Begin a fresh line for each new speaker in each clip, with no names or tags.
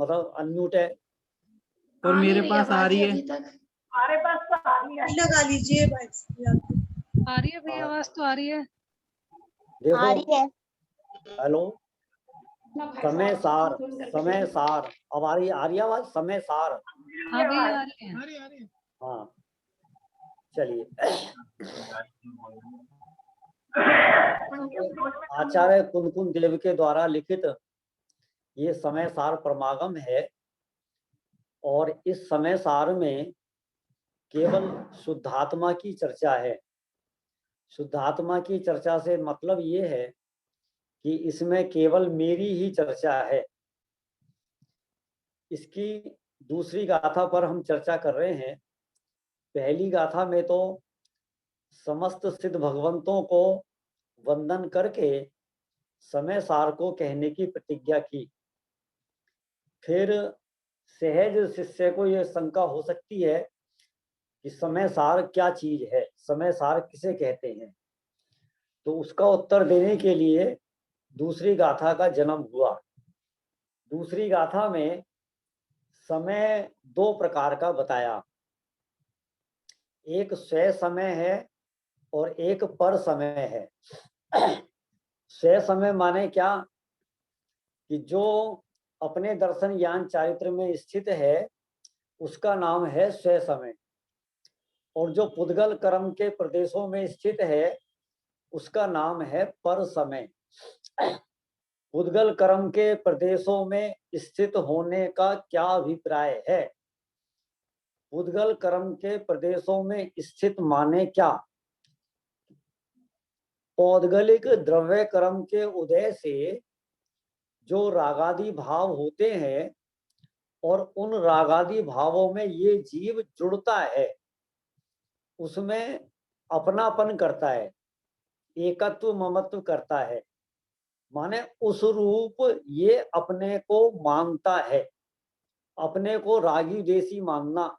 मतलब अनम्यूट है।
और मेरे पास आ रही है।
हमारे पास तो आ रही है।
लगा लीजिए भाई।
आ रही है भैया, आवाज तो आ रही है।
देखो, हेलो, समय सार, समय सार, अब आ रही है आवाज, समय सार।
हाँ भैया आ रही है।
हाँ चलिए, आचार्य कुंदकुन देव के द्वारा लिखित ये समय सार परमागम है। और इस समय सार में केवल शुद्धात्मा की चर्चा है। शुद्धात्मा की चर्चा से मतलब ये है कि इसमें केवल मेरी ही चर्चा है। इसकी दूसरी गाथा पर हम चर्चा कर रहे हैं। पहली गाथा में तो समस्त सिद्ध भगवंतों को वंदन करके समय सार को कहने की प्रतिज्ञा की। फिर सहज शिष्य को यह शंका हो सकती है कि समय सार क्या चीज है, समय सार किसे कहते हैं। तो उसका उत्तर देने के लिए दूसरी गाथा का जन्म हुआ। दूसरी गाथा में समय दो प्रकार का बताया, एक स्वय समय है और एक पर समय है। स्वय समय माने क्या कि जो अपने दर्शन ज्ञान चारित्र में स्थित है उसका नाम है स्वय समय, और जो पुद्गल कर्म के प्रदेशों में स्थित है उसका नाम है पर समय। पुद्गल कर्म के प्रदेशों में स्थित होने का क्या अभिप्राय है? पुद्गल कर्म के प्रदेशों में स्थित माने क्या? पौद्गलिक द्रव्य कर्म के उदय से जो रागादि भाव होते हैं और उन रागादि भावों में ये जीव जुड़ता है, उसमें अपनापन करता है, एकत्व ममत्व करता है, माने उस रूप ये अपने को मानता है, अपने को रागी देसी मानना,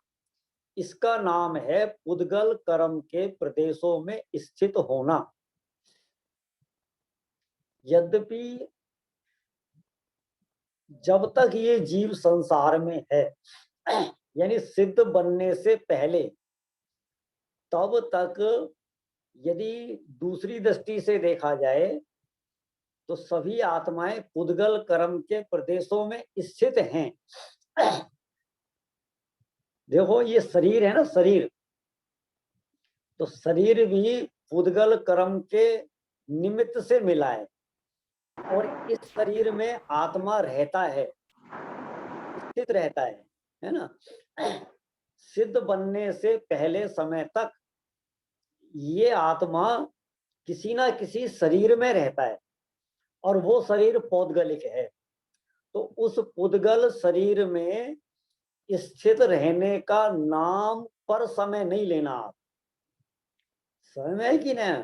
इसका नाम है पुद्गल कर्म के प्रदेशों में स्थित होना। यद्यपि जब तक ये जीव संसार में है, यानी सिद्ध बनने से पहले, तब तक यदि दूसरी दृष्टि से देखा जाए तो सभी आत्माएं पुद्गल कर्म के प्रदेशों में स्थित हैं। देखो ये शरीर है ना, शरीर, तो शरीर भी पुद्गल कर्म के निमित्त से मिला है, और इस शरीर में आत्मा रहता है, स्थित रहता है ना। सिद्ध बनने से पहले समय तक ये आत्मा किसी ना किसी शरीर में रहता है, और वो शरीर पौद्गलिक है। तो उस पुद्गल शरीर में स्थित रहने का नाम पर समय नहीं लेना आप, समय है कि नहीं,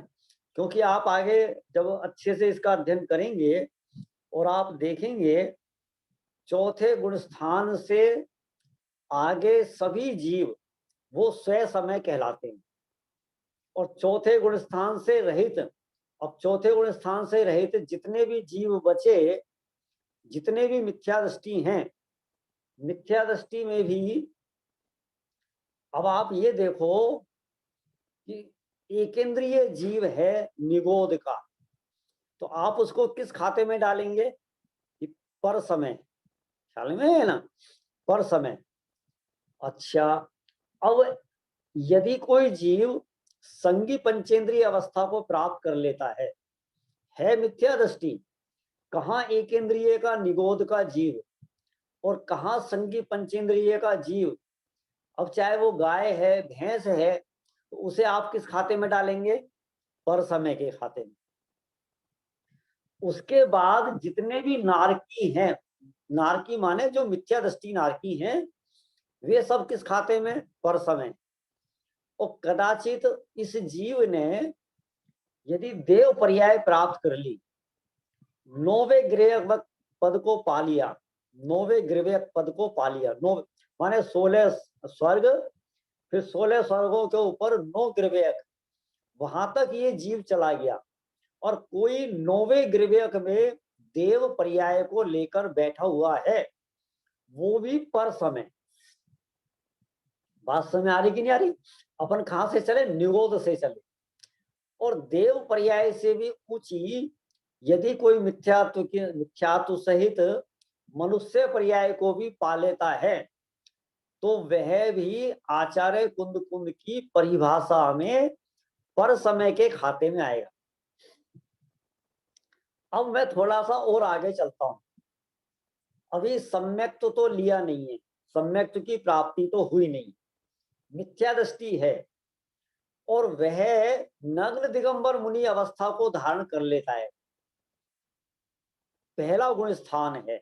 क्योंकि आप आगे जब अच्छे से इसका अध्ययन करेंगे और आप देखेंगे चौथे गुण स्थान से आगे सभी जीव वो स्वय समय कहलाते हैं, और चौथे गुण स्थान से रहित, अब चौथे गुण स्थान से रहित जितने भी जीव बचे, जितने भी मिथ्या दृष्टि हैं, मिथ्या दृष्टि में भी अब आप ये देखो कि एकेंद्रीय जीव है निगोद का, तो आप उसको किस खाते में डालेंगे कि पर समय, ख्याल में है ना, पर समय। अच्छा, अब यदि कोई जीव संगी पंचेंद्रिय अवस्था को प्राप्त कर लेता है मिथ्या दृष्टि, कहाँ एकेंद्रिय का निगोद का जीव और कहाँ संगी पंचेंद्रिय का जीव। अब चाहे वो गाय है, भैंस है, तो उसे आप किस खाते में डालेंगे? पर समय के खाते में। उसके बाद जितने भी नारकी हैं, नारकी माने जो मिथ्या दृष्टि नारकी हैं, वे सब किस खाते में? पर समय। और कदाचित इस जीव ने यदि देव पर्याय प्राप्त कर ली, नौवे गृह पद को पा लिया, नौवे गृह पद को पा लिया, नौ माने 16 स्वर्ग, फिर 16 स्वर्गों के ऊपर 9 गृह, वहां तक ये जीव चला गया, और कोई 9वें गृह में देव पर्याय को लेकर बैठा हुआ है, वो भी पर समय। बात समझ आ रही कि नहीं आ रही? अपन कहां से चले? निगोद से चले। और देव पर्याय से भी ऊंची यदि कोई मिथ्यात्व सहित मनुष्य पर्याय को भी पा लेता है तो वह भी आचार्य कुंद कुंद की परिभाषा में पर समय के खाते में आएगा। अब मैं थोड़ा सा और आगे चलता हूं। अभी सम्यक्त्व तो लिया नहीं है, सम्यक्त्व की प्राप्ति तो हुई नहीं, मिथ्या दृष्टि है, और वह नग्न दिगंबर मुनि अवस्था को धारण कर लेता है, पहला गुण स्थान है।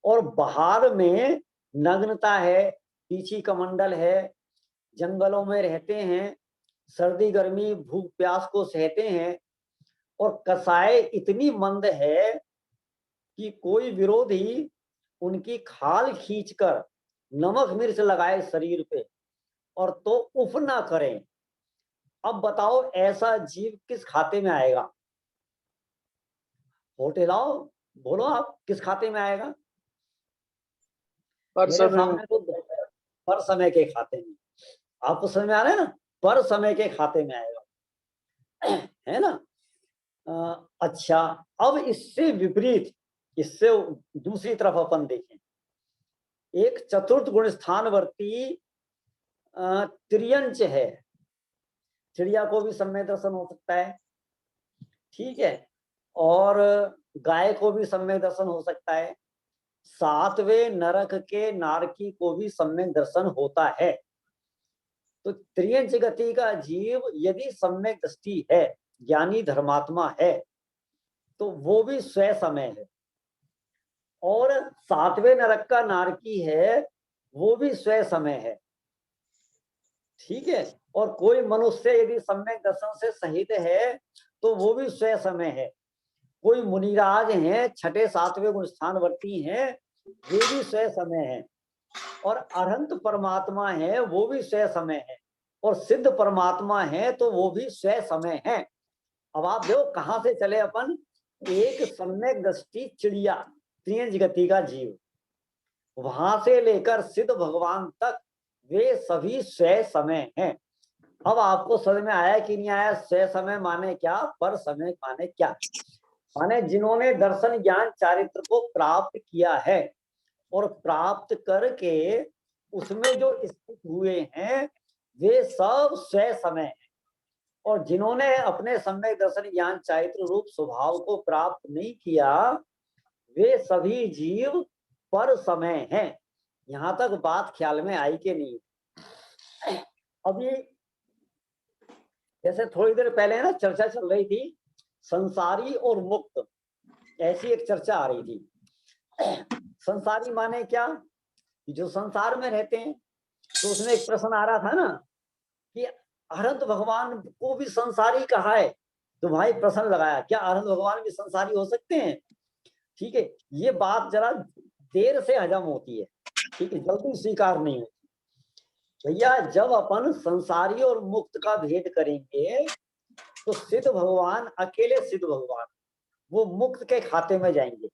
और बाहर में नग्नता है, पीछी कमंडल है, जंगलों में रहते हैं, सर्दी गर्मी भूख प्यास को सहते हैं, और कसाय इतनी मंद है कि कोई विरोधी उनकी खाल खींचकर नमक मिर्च लगाए शरीर पे और तो उफ ना करें। अब बताओ ऐसा जीव किस खाते में आएगा? वोट लाओ, बोलो आप किस खाते में आएगा? मेरे सामने तो पर समय के खाते में। आपको समझ में आ रहा है ना? पर समय के खाते में आएगा, है ना? अच्छा, अब इससे विपरीत, इससे दूसरी तरफ अपन देखें। एक चतुर्थ गुण स्थानवर्ती त्रियंच है, चिड़िया को भी सम्यक दर्शन हो सकता है, ठीक है, और गाय को भी सम्यक दर्शन हो सकता है, सातवें नरक के नारकी को भी सम्यक दर्शन होता है। तो त्रियंच गति का जीव यदि सम्यक दृष्टि है, ज्ञानी धर्मात्मा है, तो वो भी स्वयं समय है। और सातवें नरक का नारकी है, वो भी स्वयं समय है, ठीक है। और कोई मनुष्य यदि सम्यक दर्शन से सहित है तो वो भी स्वयं समय है। कोई मुनिराज हैं, छठे सातवें गुण स्थानवर्ती हैं, वे भी स्वयं समय है। और अनंत परमात्मा है, वो भी स्वयं समय है। और सिद्ध परमात्मा है तो वो भी स्वयं समय है। अब आप देखो कहां से चले अपन? एक सम्यक दृष्टि चिड़िया, त्रियंच गति का जीव, वहां से लेकर सिद्ध भगवान तक वे सभी स्वयं समय हैं। अब आपको समझ में आया कि नहीं आया? स्वयं समय माने क्या, पर समय माने क्या? माने जिन्होंने दर्शन ज्ञान चारित्र को प्राप्त किया है और प्राप्त करके उसमें जो स्थित हुए हैं वे सब स्वयं समय हैं। और जिन्होंने अपने सम्यक दर्शन ज्ञान चारित्र रूप स्वभाव को प्राप्त नहीं किया वे सभी जीव पर समय हैं। यहां तक बात ख्याल में आई कि नहीं? अभी जैसे थोड़ी देर पहले ना चर्चा चल रही थी संसारी और मुक्त, ऐसी एक चर्चा आ रही थी। संसारी माने क्या? जो संसार में रहते हैं। तो उसमें एक प्रश्न आ रहा था ना कि अनंत भगवान को भी संसारी कहा है, तो भाई प्रश्न लगाया क्या अनंत भगवान भी संसारी हो सकते हैं? ठीक है, ये बात जरा देर से हजम होती है, ठीक है, जल्दी स्वीकार नहीं होती। भैया जब अपन संसारी और मुक्त का भेद करेंगे तो सिद्ध भगवान, अकेले सिद्ध भगवान, वो मुक्त के खाते में जाएंगे।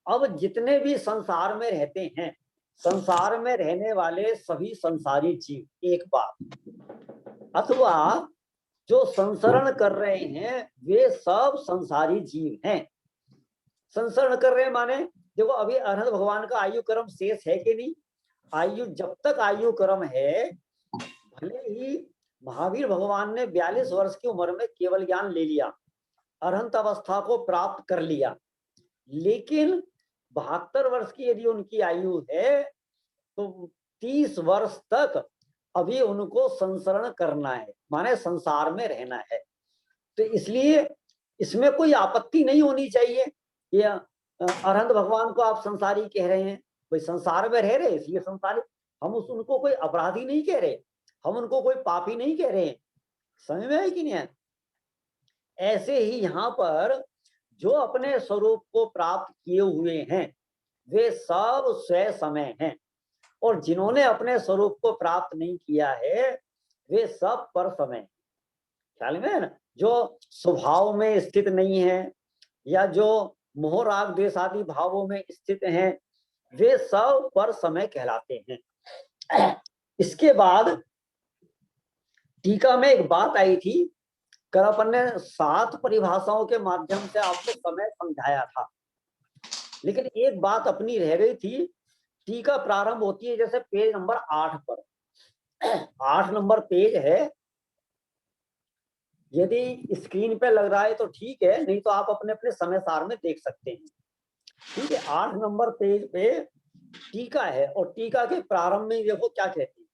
अब जितने भी संसार में रहते हैं, संसार में रहने वाले सभी संसारी जीव, एक बात, अथवा जो संसरण कर रहे हैं वे सब संसारी जीव हैं। संसरण कर रहे हैं माने देखो अभी अनंत भगवान का आयु क्रम शेष है कि नहीं? आयु जब तक आयु क्रम है, भले ही महावीर भगवान ने 42 वर्ष की उम्र में केवल ज्ञान ले लिया, अरहंत अवस्था को प्राप्त कर लिया, लेकिन 72 वर्ष की यदि उनकी आयु है तो 30 वर्ष तक अभी उनको संसरण करना है, माने संसार में रहना है। तो इसलिए इसमें कोई आपत्ति नहीं होनी चाहिए। ये अरहंत भगवान को आप संसारी कह रहे हैं, कोई संसार में रह रहे इसलिए संसारी, हम उनको कोई अपराधी नहीं कह रहे, हम उनको कोई पापी नहीं कह रहे हैं। समझ में है कि नहीं है? ऐसे ही यहाँ पर जो अपने स्वरूप को प्राप्त किए हुए हैं वे सब स्वयं समय हैं, और जिन्होंने अपने स्वरूप को प्राप्त नहीं किया है वे सब पर समय। ख्याल में है ना? जो स्वभाव में स्थित नहीं है या जो मोह राग द्वेष आदि भावों में स्थित हैं वे सब पर समय कहलाते हैं। इसके बाद टीका में एक बात आई थी, कल अपन ने 7 परिभाषाओं के माध्यम से आपको समय समझाया था, लेकिन एक बात अपनी रह गई थी। टीका प्रारंभ होती है जैसे पेज नंबर 8 पर, 8 नंबर पेज है। यदि स्क्रीन पे लग रहा है तो ठीक है, नहीं तो आप अपने अपने समय सार में देख सकते हैं। ठीक है, 8 नंबर पेज पे टीका है, और टीका के प्रारंभ में देखो क्या कहते हैं।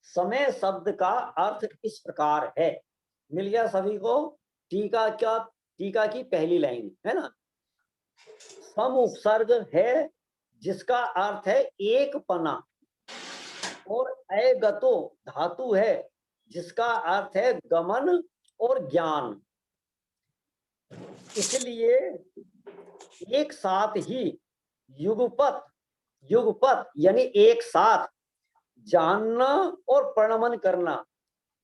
समय शब्द का अर्थ इस प्रकार है, मिल गया सभी को। टीका की पहली लाइन है ना, सम उपसर्ग है जिसका अर्थ है एक पना, और अगतो धातु है जिसका अर्थ है गमन और ज्ञान। इसलिए एक साथ ही युगपत यानी एक साथ जानना और प्रणमन करना,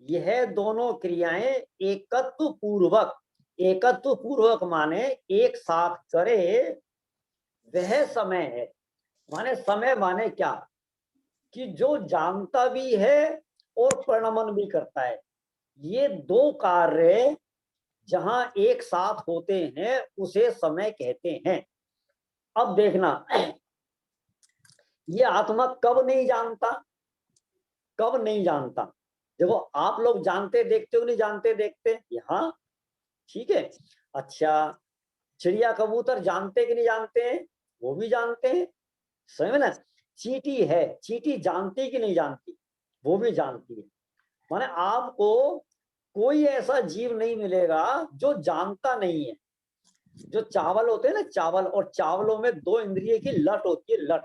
यह दोनों क्रियाएं एकत्व पूर्वक माने एक साथ करे, वह समय है। माने समय माने क्या, कि जो जानता भी है और प्रणमन भी करता है। ये दो कार्य जहां एक साथ होते हैं उसे समय कहते हैं। अब देखना, ये आत्मा कब नहीं जानता, कब नहीं जानता। देखो आप लोग जानते देखते हो, नहीं जानते देखते यहाँ, ठीक है। अच्छा, चिड़िया कबूतर जानते कि नहीं जानते हैं, वो भी जानते हैं, समझ में ना। चींटी है, चींटी जानती कि नहीं जानती, वो भी जानती है। माने आपको कोई ऐसा जीव नहीं मिलेगा जो जानता नहीं है। जो चावल होते हैं ना, चावल, और चावलों में 2 इंद्रिय की लट होती है, लट।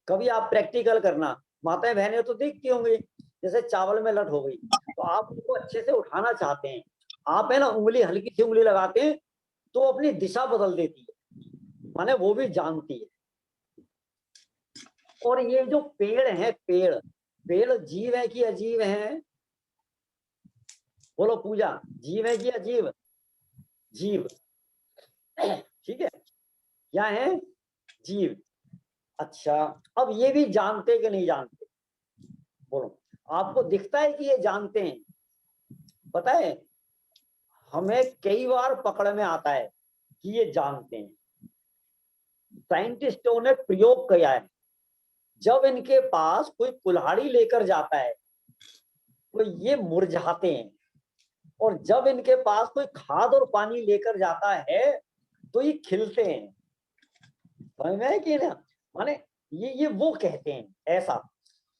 कभी आप प्रैक्टिकल करना, माताएं बहनें तो देखती होंगी, जैसे चावल में लट हो गई तो आप उसको अच्छे से उठाना चाहते हैं, आप है ना उंगली, हल्की सी उंगली लगाते हैं तो अपनी दिशा बदल देती है, माने वो भी जानती है। और ये जो पेड़ है, पेड़ जीव है कि अजीव है, बोलो पूजा, जीव है कि अजीव, जीव, ठीक है, क्या है, जीव। अच्छा, अब ये भी जानते कि नहीं जानते, बोलो। आपको दिखता है कि ये जानते हैं, पता है हमें कई बार पकड़ में आता है कि ये जानते हैं। साइंटिस्टों ने प्रयोग किया है, जब इनके पास कोई कुल्हाड़ी लेकर जाता है तो ये मुरझाते हैं, और जब इनके पास कोई खाद और पानी लेकर जाता है तो ये खिलते हैं। समझ में है कि ना, माने ये वो कहते हैं ऐसा।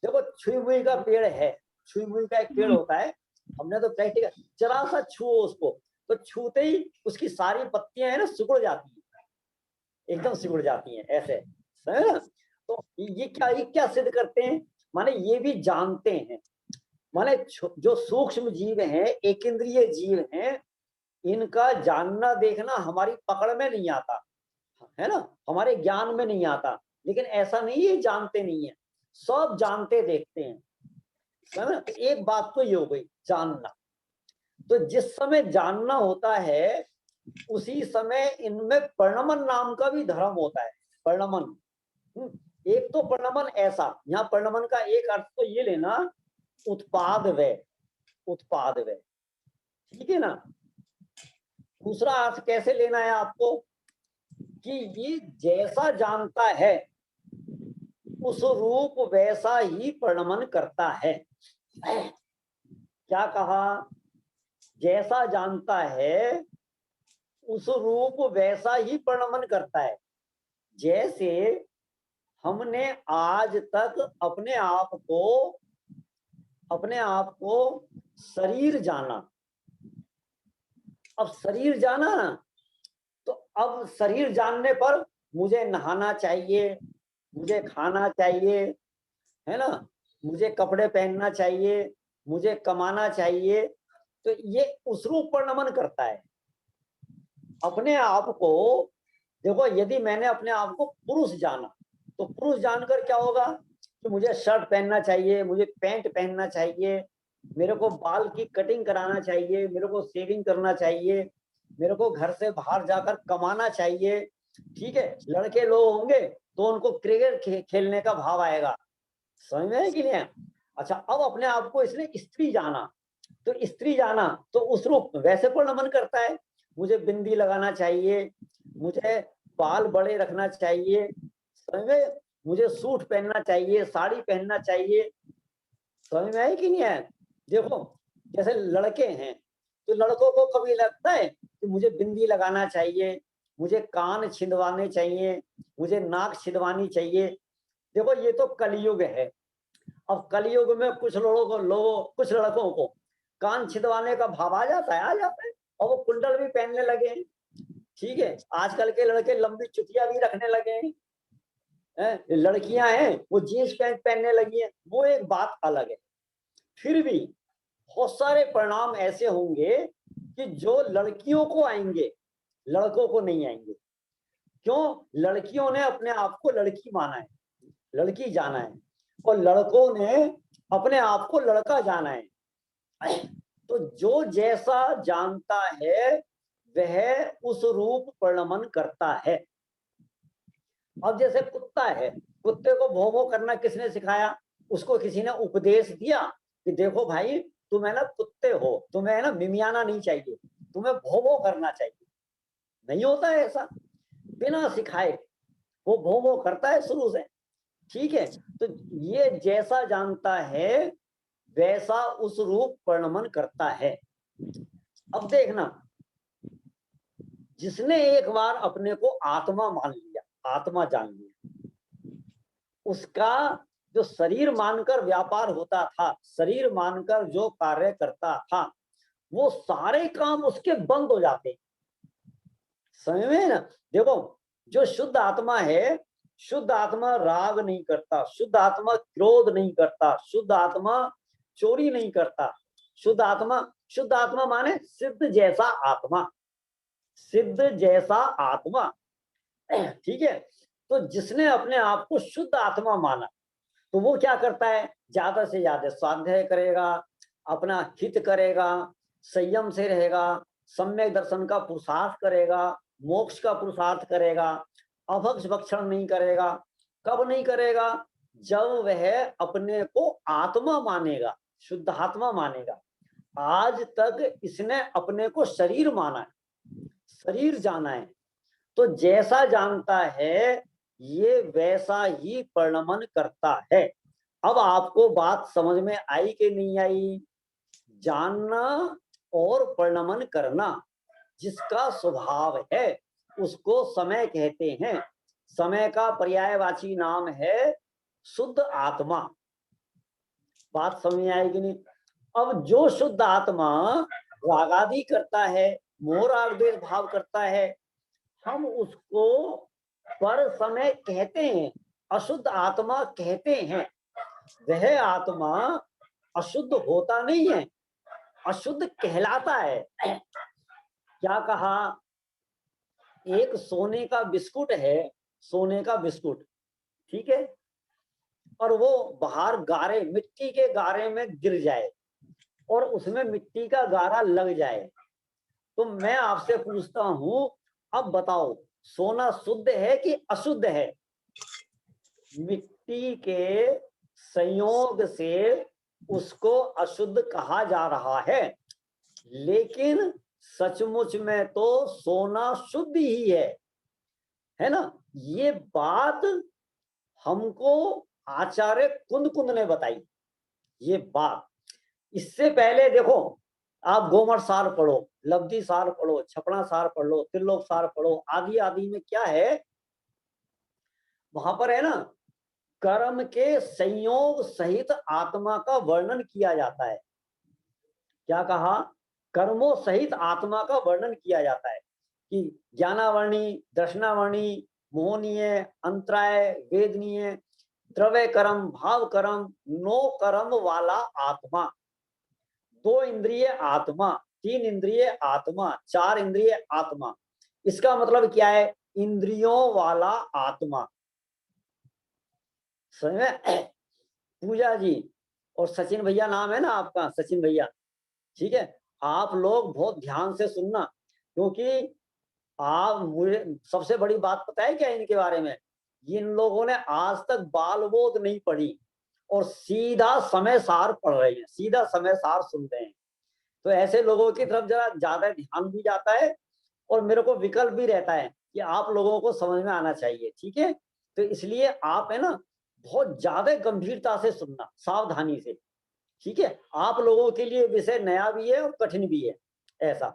देखो छुई मुई का पेड़ है, छुई मुई का एक पेड़ होता है, हमने तो प्रैक्टिकल, जरा सा छुओ उसको तो छूते ही उसकी सारी पत्तियां है ना सिकुड़ जाती है, एकदम सिकुड़ जाती हैं ऐसे, समझ ना। तो ये क्या सिद्ध करते हैं, माने ये भी जानते हैं। माने जो सूक्ष्म जीव हैं, एक इंद्रिय जीव हैं, इनका जानना देखना हमारी पकड़ में नहीं आता है ना, हमारे ज्ञान में नहीं आता। लेकिन ऐसा नहीं है जानते नहीं है, सब जानते देखते हैं, है ना। एक बात तो ये हो गई जानना। तो जिस समय जानना होता है उसी समय इनमें प्रणमन नाम का भी धर्म होता है, प्रणमन। एक तो प्रणमन ऐसा, यहाँ प्रणमन का एक अर्थ तो ये लेना, उत्पाद व्यय, उत्पाद व्यय, ठीक है ना। दूसरा अर्थ कैसे लेना है आपको, कि ये जैसा जानता है उस रूप वैसा ही प्रणमन करता है। क्या कहा, जैसा जानता है उस रूप वैसा ही प्रणमन करता है। जैसे हमने आज तक अपने आप को शरीर जाना, अब शरीर जाना ना, तो अब शरीर जानने पर मुझे नहाना चाहिए, मुझे खाना चाहिए, है ना, मुझे कपड़े पहनना चाहिए, मुझे कमाना चाहिए। तो ये उस रूप पर नमन करता है अपने आप को। देखो यदि मैंने अपने आप को पुरुष जाना तो पुरुष जानकर क्या होगा, कि मुझे शर्ट पहनना चाहिए, मुझे पैंट पहनना चाहिए, मेरे को बाल की कटिंग कराना चाहिए, मेरे को शेविंग करना चाहिए, मेरे को घर से बाहर जाकर कमाना चाहिए। ठीक है, लड़के लोग होंगे तो उनको क्रिकेट खेलने का भाव आएगा, समझ में है कि नहीं है? अच्छा, अब अपने आप को इसने स्त्री जाना, तो स्त्री जाना तो उस रूप वैसे पूर्ण मन करता है, मुझे बिंदी लगाना चाहिए, मुझे बाल बड़े रखना चाहिए, समझ में, मुझे सूट पहनना चाहिए, साड़ी पहनना चाहिए, समझ में है कि नहीं है? देखो जैसे लड़के हैं तो लड़कों को कभी लगता है कि मुझे बिंदी लगाना चाहिए, मुझे कान छिदवाने चाहिए, मुझे नाक छिदवानी चाहिए। देखो ये तो कलयुग है। अब कलयुग में कुछ कुछ लड़कों को कान छिदवाने का भाव आ जाता है और वो कुंडल भी पहनने लगे हैं। ठीक है, आजकल के लड़के लंबी चुटिया भी रखने लगे हैं, लड़कियां हैं वो जीन्स पैंट पहनने लगी हैं, वो एक बात अलग है। फिर भी बहुत सारे परिणाम ऐसे होंगे कि जो लड़कियों को आएंगे, लड़कों को नहीं आएंगे। क्यों? लड़कियों ने अपने आप को लड़की माना है, लड़की जाना है, और लड़कों ने अपने आप को लड़का जाना है। तो जो जैसा जानता है वह उस रूप परिणमन करता है। अब जैसे कुत्ता है, कुत्ते को भौं भौं करना किसने सिखाया? उसको किसी ने उपदेश दिया कि देखो भाई तुम है ना कुत्ते हो, तुम्हें है ना मिमियाना नहीं चाहिए, तुम्हें भौं भौं करना चाहिए। नहीं होता है ऐसा, बिना सिखाए वो भौं भौं करता है शुरू से। ठीक है, तो ये जैसा जानता है वैसा उस रूप परिणमन करता है। अब देखना, जिसने एक बार अपने को आत्मा मान लिया, आत्मा जान लिया, उसका जो शरीर मानकर व्यापार होता था, शरीर मानकर जो कार्य करता था, वो सारे काम उसके बंद हो जाते। समझ में ना? देखो जो शुद्ध आत्मा है, शुद्ध आत्मा राग नहीं करता, शुद्ध आत्मा क्रोध नहीं करता, शुद्ध आत्मा चोरी नहीं करता, शुद्ध आत्मा माने सिद्ध जैसा आत्मा, सिद्ध जैसा आत्मा। ठीक है, तो जिसने अपने आप को शुद्ध आत्मा माना तो वो क्या करता है? ज्यादा से ज्यादा स्वाध्याय करेगा, अपना हित करेगा, संयम से रहेगा, सम्यक दर्शन का पुरुषार्थ करेगा, मोक्ष का पुरुषार्थ करेगा, अभक्ष भक्षण नहीं करेगा। कब नहीं करेगा? जब वह अपने को आत्मा मानेगा, शुद्ध आत्मा मानेगा। आज तक इसने अपने को शरीर माना है, शरीर जाना है, तो जैसा जानता है ये वैसा ही परिणमन करता है। अब आपको बात समझ में आई कि नहीं आई? जानना और परिणमन करना जिसका स्वभाव है उसको समय कहते हैं। समय का पर्यायवाची नाम है शुद्ध आत्मा। बात समझ में आएगी नहीं? अब जो शुद्ध आत्मा रागादि करता है, मोह राग द्वेष भाव करता है, हम उसको पर समय कहते हैं, अशुद्ध आत्मा कहते हैं। वह आत्मा अशुद्ध होता नहीं है, अशुद्ध कहलाता है। क्या कहा? एक सोने का बिस्कुट है, सोने का बिस्कुट, ठीक है, और वो बाहर गारे, मिट्टी के गारे में गिर जाए और उसमें मिट्टी का गारा लग जाए, तो मैं आपसे पूछता हूं, अब बताओ सोना शुद्ध है कि अशुद्ध है? मिट्टी के संयोग से उसको अशुद्ध कहा जा रहा है, लेकिन सचमुच में तो सोना शुद्ध ही है ना? ये बात हमको आचार्य कुंद ने बताई, ये बात। इससे पहले देखो, आप गोमर सार पढ़ो, लब्धि सार पढ़ो, छपड़ा सार पढ़ लो, त्रिलोक सार पढ़ो, आदि आदि में क्या है, वहां पर है ना कर्म के संयोग सहित आत्मा का वर्णन किया जाता है। क्या कहा? कर्मों सहित आत्मा का वर्णन किया जाता है कि ज्ञानावर्णी, दर्शनावर्णी, मोहनीय, अंतराय, वेदनीय, द्रव्य कर्म, भाव कर्म, नो कर्म वाला आत्मा, 2 इंद्रिय आत्मा, 3 इंद्रिय आत्मा, 4 इंद्रिय आत्मा। इसका मतलब क्या है? इंद्रियों वाला आत्मा। समझ में? पूजा जी और सचिन भैया नाम है ना आपका, सचिन भैया, ठीक है, आप लोग बहुत ध्यान से सुनना, क्योंकि आप मुझे सबसे बड़ी बात पता है क्या इनके बारे में, इन लोगों ने आज तक बाल बोध नहीं पढ़ी और सीधा समय सार पढ़ रहे हैं, सीधा समय सार सुन रहे हैं। तो ऐसे लोगों की तरफ जरा ज्यादा ध्यान भी जाता है और मेरे को विकल्प भी रहता है कि आप लोगों को समझ में आना चाहिए, ठीक है। तो इसलिए आप है ना बहुत ज्यादा गंभीरता से सुनना, सावधानी से, ठीक है। आप लोगों के लिए विषय नया भी है और कठिन भी है, ऐसा।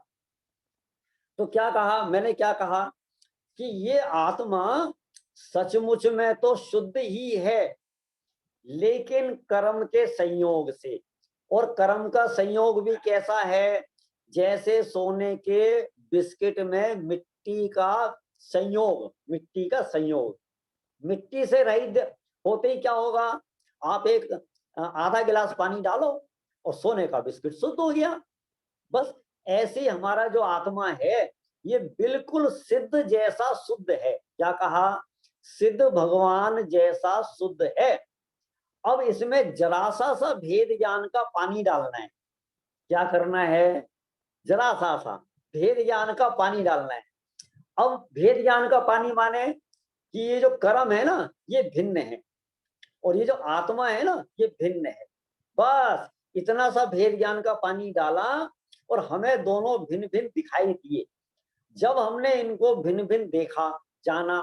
तो क्या कहा मैंने, क्या कहा कि ये आत्मा सचमुच में तो शुद्ध ही है, लेकिन कर्म के संयोग से। और कर्म का संयोग भी कैसा है, जैसे सोने के बिस्किट में मिट्टी का संयोग, मिट्टी का संयोग। मिट्टी से रहित होते ही क्या होगा, आप एक आधा गिलास पानी डालो और सोने का बिस्किट शुद्ध हो गया। बस ऐसे हमारा जो आत्मा है ये बिल्कुल सिद्ध जैसा शुद्ध है। क्या कहा, सिद्ध भगवान जैसा शुद्ध है। अब इसमें जरा सा भेद ज्ञान का पानी डालना है। क्या करना है, जरा सा भेद ज्ञान का पानी डालना है। अब भेद ज्ञान का पानी माने कि ये जो कर्म है ना ये भिन्न है और ये जो आत्मा है ना ये भिन्न है। बस इतना सा भेद ज्ञान का पानी डाला और हमें दोनों भिन्न भिन्न दिखाई दिए। जब हमने इनको भिन्न भिन्न देखा जाना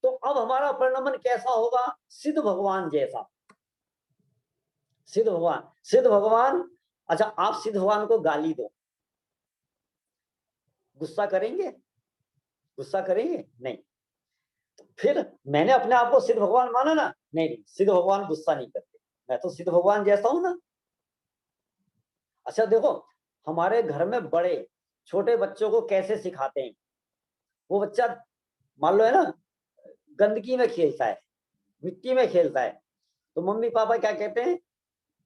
तो अब हमारा परिणमन कैसा होगा, सिद्ध भगवान जैसा। सिद्ध भगवान, सिद्ध भगवान। अच्छा आप सिद्ध भगवान को गाली दो, गुस्सा करेंगे, गुस्सा करेंगे नहीं। तो फिर मैंने अपने आप को सिद्ध भगवान माना ना, नहीं, सिद्ध भगवान गुस्सा नहीं करते, मैं तो सिद्ध भगवान जैसा हूं ना। अच्छा देखो हमारे घर में बड़े छोटे बच्चों को कैसे सिखाते हैं, वो बच्चा मान लो है ना गंदगी में खेलता है, मिट्टी में खेलता है, तो मम्मी पापा क्या कहते हैं,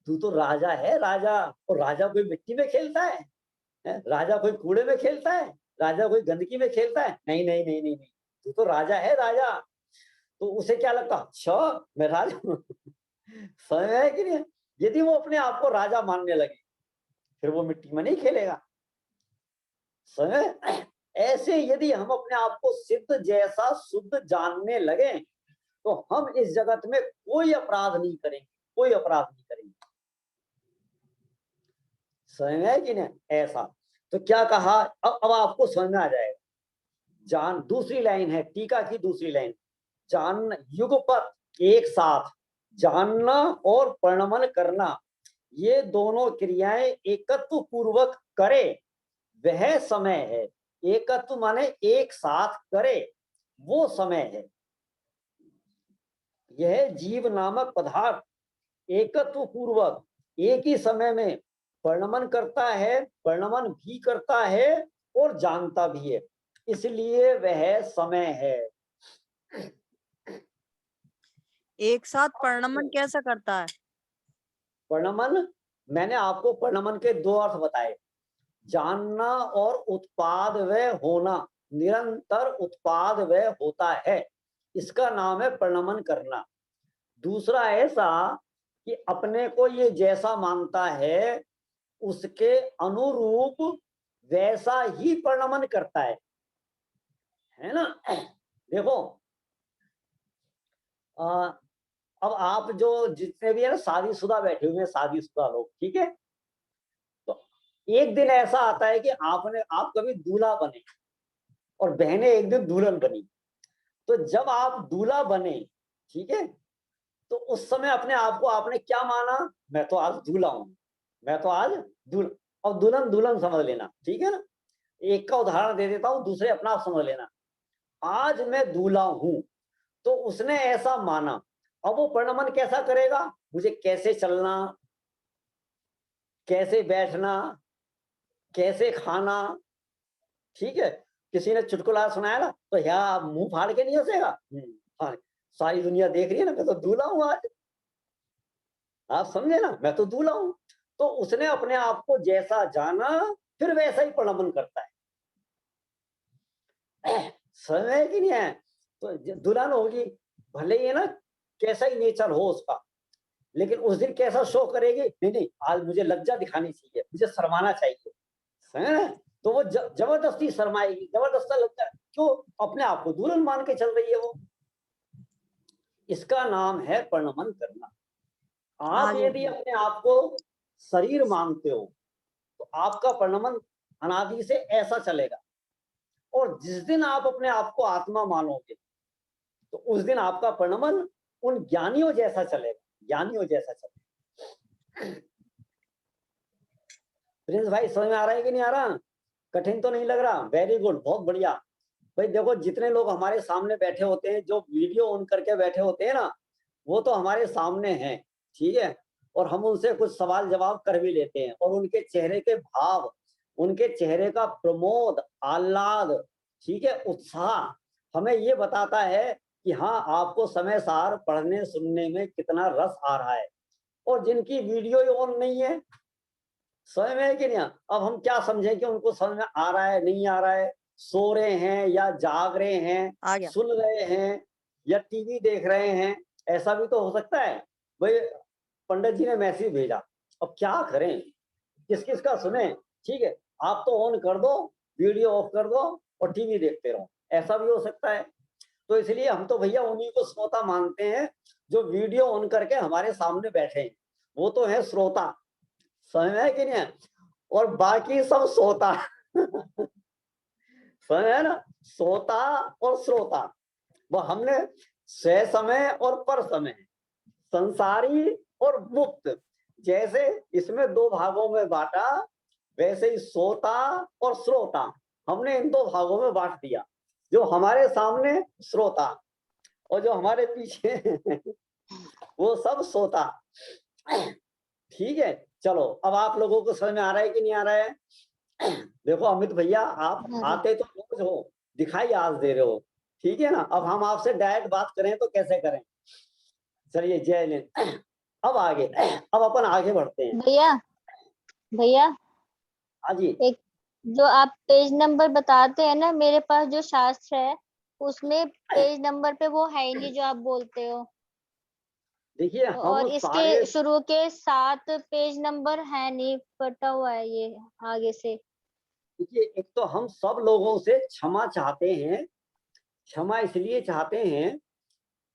तू तो राजा है राजा। और राजा कोई मिट्टी में खेलता है? राजा कोई कूड़े में खेलता है? राजा कोई गंदगी में खेलता है? नहीं नहीं नहीं नहीं नहीं, तू तो राजा है राजा। तो उसे क्या लगता, अच्छा मैं राजा हूं। समझ है कि नहीं। यदि वो अपने आप को राजा मानने लगे फिर वो मिट्टी में नहीं खेलेगा। समझ। ऐसे यदि हम अपने आप को सिद्ध जैसा शुद्ध जानने लगे तो हम इस जगत में कोई अपराध नहीं करेंगे, कोई अपराध नहीं करेंगे। समझ है कि नहीं ऐसा। तो क्या कहा, अब आपको समझ में आ जाएगा। जान, दूसरी लाइन है टीका की दूसरी लाइन, जान युगपत एक साथ जानना और परिणमन करना, ये दोनों क्रियाएं एकत्व पूर्वक करे वह समय है। एकत्व माने एक साथ करे वो समय है। यह जीव नामक पदार्थ एकत्व पूर्वक एक ही समय में परिणमन करता है, परिणमन भी करता है और जानता भी है, इसलिए वह समय है।
एक साथ परिणमन कैसा करता है?
परिणमन, मैंने आपको परिणमन के दो अर्थ बताए, जानना और उत्पाद व होना। निरंतर उत्पाद व होता है, इसका नाम है परिणमन करना। दूसरा ऐसा कि अपने को ये जैसा मानता है उसके अनुरूप वैसा ही परिणमन करता है ना। देखो अब आप जो जितने भी है ना शादीशुदा बैठे हुए हैं, शादीशुदा लोग, ठीक है, तो एक दिन ऐसा आता है कि आप कभी दूल्हा बने और बहनें एक दिन दुल्हन बनी। तो जब आप दूल्हा बने, ठीक है, तो उस समय अपने आप को आपने क्या माना, मैं तो आज दूल्हा हूं, मैं तो आज दूल्हा। और दुल्हन दुल्हन समझ लेना, ठीक है ना। एक का उदाहरण दे देता हूं, दूसरे अपना आप समझ लेना। आज मैं दूल्हा हूं तो उसने ऐसा माना। अब वो परिणमन कैसा करेगा, मुझे कैसे चलना, कैसे बैठना, कैसे खाना, ठीक है। किसी ने चुटकुला सुनाया ना तो यार मुंह फाड़ के नहीं हंसेगा, हाँ, सारी दुनिया देख रही है ना, मैं तो दूल्हा हूं आज, आप समझे ना, मैं तो दूल्हा हूं। तो उसने अपने आप को जैसा जाना फिर वैसा ही परिणमन करता है। समझ है कि नहीं है। तो दुल्हन होगी, भले ही ना कैसा ही नेचर हो उसका, लेकिन उस दिन कैसा शो करेगी, नहीं नहीं आज मुझे लज्जा दिखानी चाहिए, मुझे शर्माना चाहिए। समझे? तो वो जबरदस्ती शर्माएगी, जबरदस्ती लज्जा, जो अपने आप को दुल्हन मान के चल रही है वो, इसका नाम है प्रणमन करना। आप
आगे
यदि अपने आप को शरीर मानते हो तो आपका प्रणमन अनादि से ऐसा चलेगा, और जिस दिन आप अपने आप को आत्मा मानोगे तो उस दिन आपका प्रणमन उन ज्ञानियों जैसा चलेगा, ज्ञानियों जैसा चलेगा। प्रिंस भाई समझ में आ रहा है कि नहीं आ रहा? कठिन तो नहीं लग रहा? वेरी गुड, बहुत बढ़िया। भाई देखो, जितने लोग हमारे सामने बैठे होते हैं, जो वीडियो ऑन करके बैठे होते हैं ना, वो तो हमारे सामने हैं, ठीक है, और हम उनसे कुछ सवाल जवाब कर भी लेते हैं, और उनके चेहरे के भाव, उनके चेहरे का प्रमोद, आह्लाद, ठीक है, उत्साह हमें ये बताता है कि हाँ, आपको समय सार पढ़ने सुनने में कितना रस आ रहा है। और जिनकी वीडियो ऑन नहीं है, समझ में है कि नहीं? अब हम क्या समझें कि उनको समझ में आ रहा है नहीं आ रहा है, सो रहे हैं या जाग रहे हैं,
आ गया।
सुन रहे हैं या टीवी देख रहे हैं, ऐसा भी तो हो सकता है। भाई पंडित जी ने मैसेज भेजा, अब क्या करें, किस किस का सुने? ठीक है, आप तो ऑन कर दो, वीडियो ऑफ कर दो और टीवी देखते रहो, ऐसा भी हो सकता है। तो इसलिए हम तो भैया उन्हीं को श्रोता मानते हैं जो वीडियो ऑन करके हमारे सामने बैठे हैं, वो तो है श्रोता, समझ में है कि नहीं? और बाकी सब सोता। समझ है ना? सोता और श्रोता, वो हमने स्व समय और पर समय, संसारी और मुक्त, जैसे इसमें दो भागों में बांटा, वैसे ही सोता और श्रोता हमने इन दो भागों में बांट दिया। जो हमारे सामने श्रोता और जो हमारे पीछे वो सब सोता। ठीक है, चलो अब आप लोगों को समझ में आ रहा है कि नहीं आ रहा है? देखो अमित भैया, आप आते तो रोज हो, दिखाई आज दे रहे हो, ठीक है ना? अब हम आपसे डायरेक्ट बात करें तो कैसे करें? चलिए जय लिंग। अब आगे, अब अपन आगे बढ़ते हैं।
भैया भैया
हाँ जी,
एक जो आप पेज नंबर बताते हैं ना, मेरे पास जो शास्त्र है उसमें पेज नंबर पे वो है ही नहीं जो आप बोलते हो।
देखिए हम
और
सारे,
इसके शुरू के 7 पेज नंबर है नहीं, कटा हुआ है ये आगे से।
देखिए एक तो हम सब लोगों से क्षमा चाहते हैं। क्षमा इसलिए चाहते हैं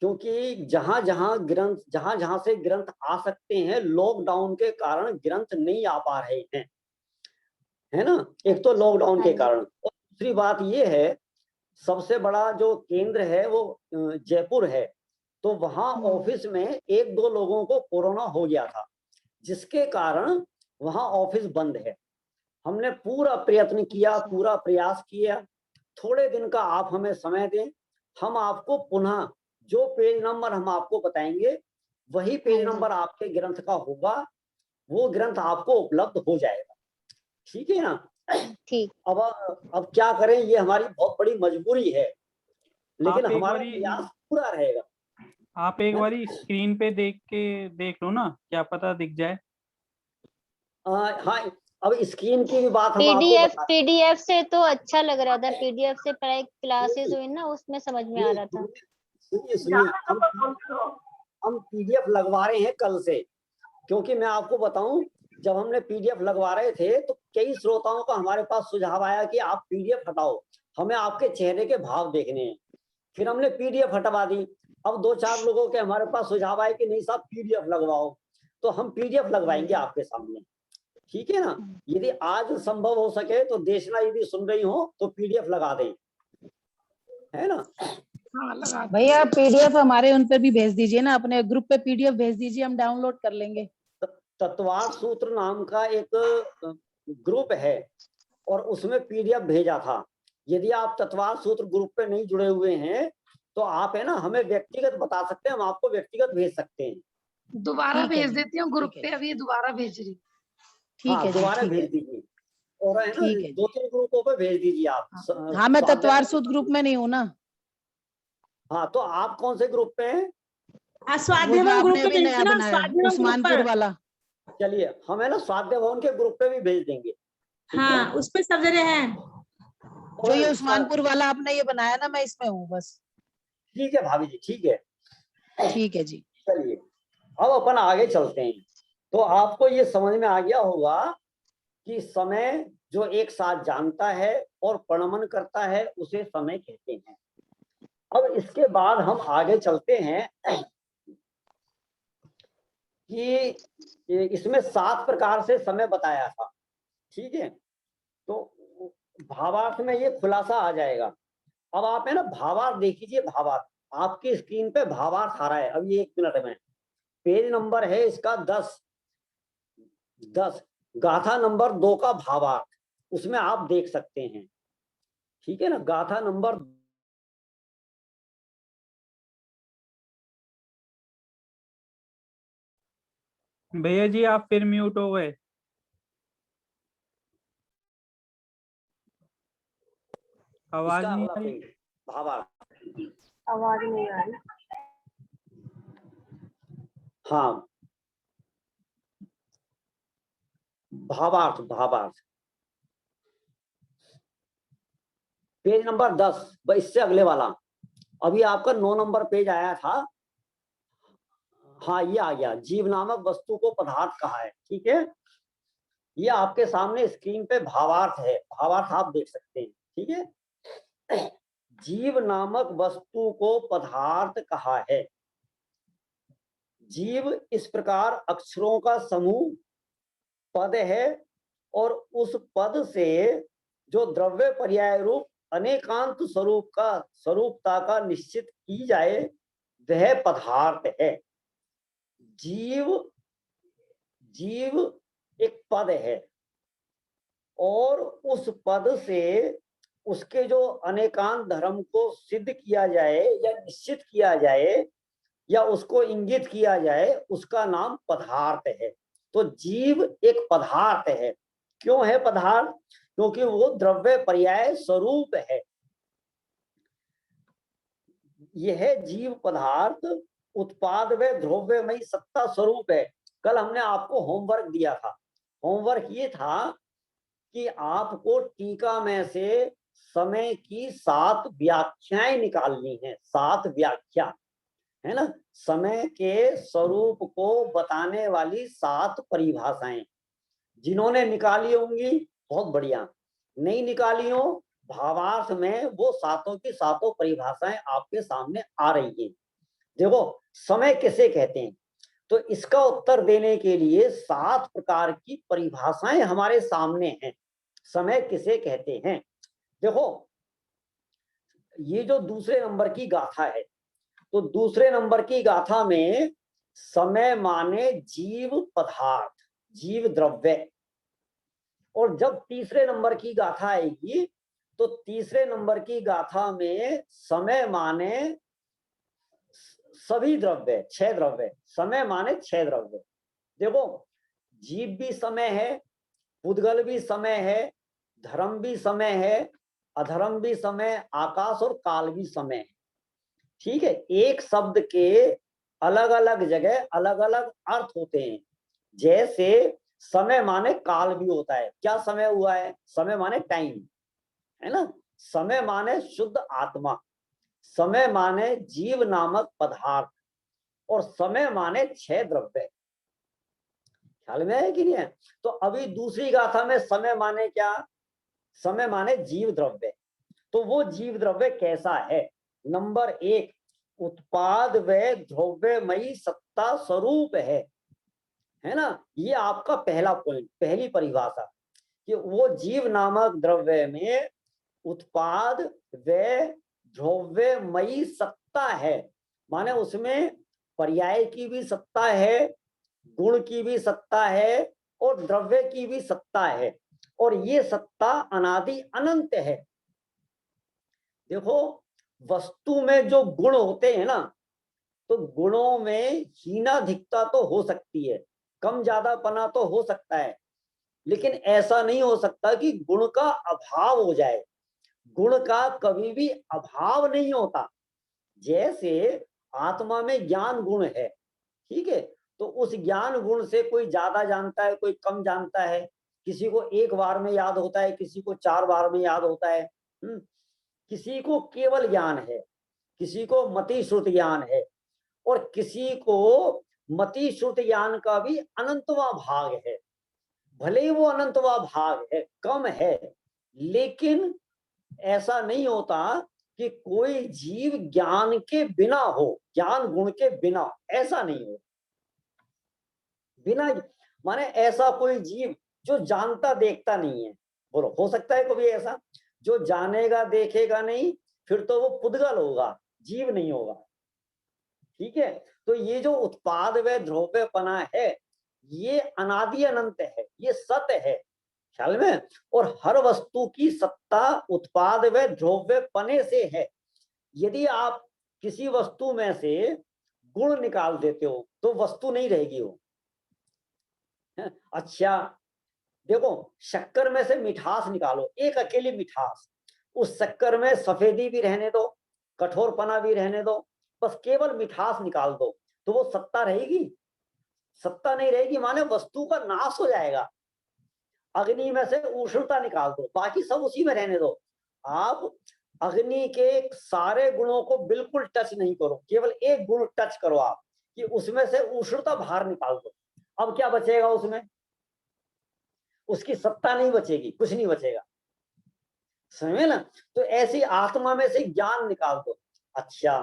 क्योंकि जहां जहां से ग्रंथ आ सकते हैं, लॉकडाउन के कारण ग्रंथ नहीं आ पा रहे हैं, है ना? एक तो लॉकडाउन के कारण, और दूसरी बात ये है, सबसे बड़ा जो केंद्र है वो जयपुर है, तो वहां ऑफिस में एक दो लोगों को कोरोना हो गया था, जिसके कारण वहां ऑफिस बंद है। हमने पूरा प्रयत्न किया, पूरा प्रयास किया, थोड़े दिन का आप हमें समय दें, हम आपको पुनः जो पेज नंबर हम आपको बताएंगे वही पेज नंबर आपके ग्रंथ का होगा, वो ग्रंथ आपको उपलब्ध हो जाएगा, ठीक है ना?
ठीक।
अब क्या करें, ये हमारी बहुत बड़ी मजबूरी है, लेकिन
आप एक
हमारा
बारी
प्रयास पूरा रहेगा।
आप एक बारी स्क्रीन पे देख लो ना, क्या पता दिख जाए।
हाँ, अब स्क्रीन की भी बात हम आपको बता,
पीडीएफ से तो अच्छा लग रहा था, पीडीएफ से पढ़ाई क्लासेस हुई ना, उसमें समझ में आ रहा था।
सुनिए, हम पीडीएफ लगवा रहे हैं कल से, क्योंकि मैं आपको बताऊं, जब हमने पीडीएफ लगवा रहे थे तो कई श्रोताओं का हमारे पास सुझाव आया कि आप पीडीएफ हटाओ, हमें आपके चेहरे के भाव देखने हैं। फिर हमने पीडीएफ हटवा दी। अब दो चार लोगों के हमारे पास सुझाव आए कि नहीं साहब पीडीएफ लगवाओ, तो हम पीडीएफ लगवाएंगे आपके सामने, ठीक है ना? यदि आज संभव हो सके तो देशना यदि सुन रही हो तो पीडीएफ लगा दें, है ना?
भैया पीडीएफ हमारे उन पर भी भेज दीजिए ना, अपने ग्रुप पे पीडीएफ भेज दीजिए, हम डाउनलोड कर लेंगे।
तत्वार्थ सूत्र नाम का एक ग्रुप है और उसमें पीडीएफ भेजा था। यदि आप तत्वार्थ सूत्र ग्रुप पे नहीं जुड़े हुए हैं तो आप है ना हमें व्यक्तिगत बता सकते हैं, हम आपको व्यक्तिगत भेज सकते हैं।
दोबारा
ठीक है
भेज
जी,
देती हूँ ग्रुप
ठीक है।
पे, अभी दोबारा भेज रही हूँ।
ठीक
हाँ,
है जी,
दोबारा
ठीक
भेज
है,
दीजिए, और है ना
ठीक है
दो
जी।
तीन ग्रुपों पे भेज दीजिए आप।
हाँ मैं
स्वाध्याय
तत्वार सूद ग्रुप में नहीं हूँ ना।
हाँ, तो आप कौन से ग्रुप पे हैं?
वो जो आपने अभी नया बनाया उस्मानपुर वाला।
चलिए हम है ना स्वाध्याय भवन के ग्रुप पे भी भेज देंगे, ठीक है?
हाँ, उस पे सब जगह है।
जो ये उस्मानपुर वाला आपने ये बनाया ना, मैं इसमें हूँ बस।
ठीक है भाभी जी, ठीक है,
ठीक है जी।
चलिए अब अपन आगे चलते हैं। तो आपको ये समझ में आ गया होगा कि समय जो एक साथ जानता है और प्रणमन करता है उसे समय कहते हैं। अब इसके बाद हम आगे चलते हैं कि इसमें 7 प्रकार से समय बताया था, ठीक है। तो भावार्थ में ये खुलासा आ जाएगा। अब आप है ना भावार्थ देख लीजिए। भावार्थ आपकी स्क्रीन पे भावार्थ आ रहा है अब ये 1 मिनट में। पेज नंबर है इसका 10 गाथा नंबर 2 का भावार्थ उसमें आप देख सकते हैं, ठीक है ना। गाथा नंबर
भैया जी आप फिर म्यूट हो गए। आवाज
इसका
नहीं
अगला
आ रही।
पेज भावार्थ।
आवाज नहीं आ रही।
हाँ भावार्थ पेज नंबर 10 इससे अगले वाला। अभी आपका 9 नंबर पेज आया था। हाँ ये आ गया। जीव नामक वस्तु को पदार्थ कहा है, ठीक है। ये आपके सामने स्क्रीन पे भावार्थ है। भावार्थ आप देख सकते हैं, ठीक है। जीव नामक वस्तु को पदार्थ कहा है। जीव इस प्रकार अक्षरों का समूह पद है और उस पद से जो द्रव्य पर्याय रूप अनेकांत स्वरूपता का निश्चित की जाए वह पदार्थ है। जीव एक पद है और उस पद से उसके जो अनेकांत धर्म को सिद्ध किया जाए या निश्चित किया जाए या उसको इंगित किया जाए उसका नाम पदार्थ है। तो जीव एक पदार्थ है। क्यों है पदार्थ? क्योंकि वो द्रव्य पर्याय स्वरूप है। यह जीव पदार्थ उत्पाद व द्रव्यमयी सत्ता स्वरूप है। कल हमने आपको होमवर्क दिया था। होमवर्क ये था कि आपको टीका में से समय की 7 व्याख्याएं निकालनी है। 7 व्याख्या है ना। समय के स्वरूप को बताने वाली 7 परिभाषाएं। जिन्होंने निकाली होंगी बहुत बढ़िया, नहीं निकाली हो भावार्थ में वो 7 की 7 परिभाषाएं आपके सामने आ रही हैं। देखो समय किसे कहते हैं, तो इसका उत्तर देने के लिए 7 प्रकार की परिभाषाएं हमारे सामने हैं। समय किसे कहते हैं? देखो ये जो दूसरे नंबर की गाथा है, तो दूसरे नंबर की गाथा में समय माने जीव पदार्थ, जीव द्रव्य। और जब तीसरे नंबर की गाथा आएगी तो तीसरे नंबर की गाथा में समय माने सभी द्रव्य, 6 द्रव्य। समय माने 6 द्रव्य। देखो जीव भी समय है, पुद्गल भी समय है, धर्म भी समय है, अधर्म भी समय, आकाश और काल भी समय है, ठीक है। एक शब्द के अलग अलग जगह अलग अलग अर्थ होते हैं। जैसे समय माने काल भी होता है। क्या समय हुआ है? समय माने टाइम, है ना। समय माने शुद्ध आत्मा, समय माने जीव नामक पदार्थ, और समय माने 6 द्रव्य। ख्याल में है कि नहीं है? तो अभी दूसरी गाथा में समय माने क्या? समय माने जीव द्रव्य। तो वो जीव द्रव्य कैसा है? नंबर 1 उत्पाद व द्रव्यमयी सत्ता स्वरूप है ना। ये आपका पहला पॉइंट, पहली परिभाषा कि वो जीव नामक द्रव्य में उत्पाद व द्रव्यमयी सत्ता है। माने उसमें पर्याय की भी सत्ता है, गुण की भी सत्ता है और द्रव्य की भी सत्ता है, और ये सत्ता अनादि अनंत है। देखो वस्तु में जो गुण होते हैं ना, तो गुणों में हीनाधिकता तो हो सकती है, कम ज्यादापना तो हो सकता है, लेकिन ऐसा नहीं हो सकता कि गुण का अभाव हो जाए। गुण का कभी भी अभाव नहीं होता। जैसे आत्मा में ज्ञान गुण है, ठीक है, तो उस ज्ञान गुण से कोई ज्यादा जानता है, कोई कम जानता है। किसी को 1 बार में याद होता है, किसी को 4 बार में याद होता है। किसी को केवल ज्ञान है, किसी को मति श्रुत ज्ञान है, और किसी को मति श्रुत ज्ञान का भी अनंतवा भाग है। भले ही वो अनंतवा भाग है, कम है, लेकिन ऐसा नहीं होता कि कोई जीव ज्ञान के बिना हो, ज्ञान गुण के बिना, ऐसा नहीं हो। बिना माने ऐसा कोई जीव जो जानता देखता नहीं है, बोलो हो सकता है कभी ऐसा? जो जानेगा देखेगा नहीं, फिर तो वो पुद्गल होगा, जीव नहीं होगा। ठीक है, तो ये जो उत्पाद व द्रव्यपना है, ये अनादि अनंत है, ये सत्य है, ख्याल में। और हर वस्तु की सत्ता उत्पाद व द्रव्यपने से है। यदि आप किसी वस्तु में से गुण निकाल देते हो तो वस्तु नहीं रहेगी वो। अच्छा देखो, शक्कर में से मिठास निकालो, एक अकेली मिठास, उस शक्कर में सफेदी भी रहने दो, कठोरपना भी रहने दो, बस केवल मिठास निकाल दो, तो वो सत्ता रहेगी? सत्ता नहीं रहेगी, माने वस्तु का नाश हो जाएगा। अग्नि में से उष्णता निकाल दो, बाकी सब उसी में रहने दो। आप अग्नि के सारे गुणों को बिल्कुल टच नहीं करो, केवल एक गुण टच करो आप, कि उसमें से उष्णता बाहर निकाल दो। अब क्या बचेगा उसमें? उसकी सत्ता नहीं बचेगी, कुछ नहीं बचेगा, समझे ना? तो ऐसी आत्मा में से ज्ञान निकाल दो। अच्छा,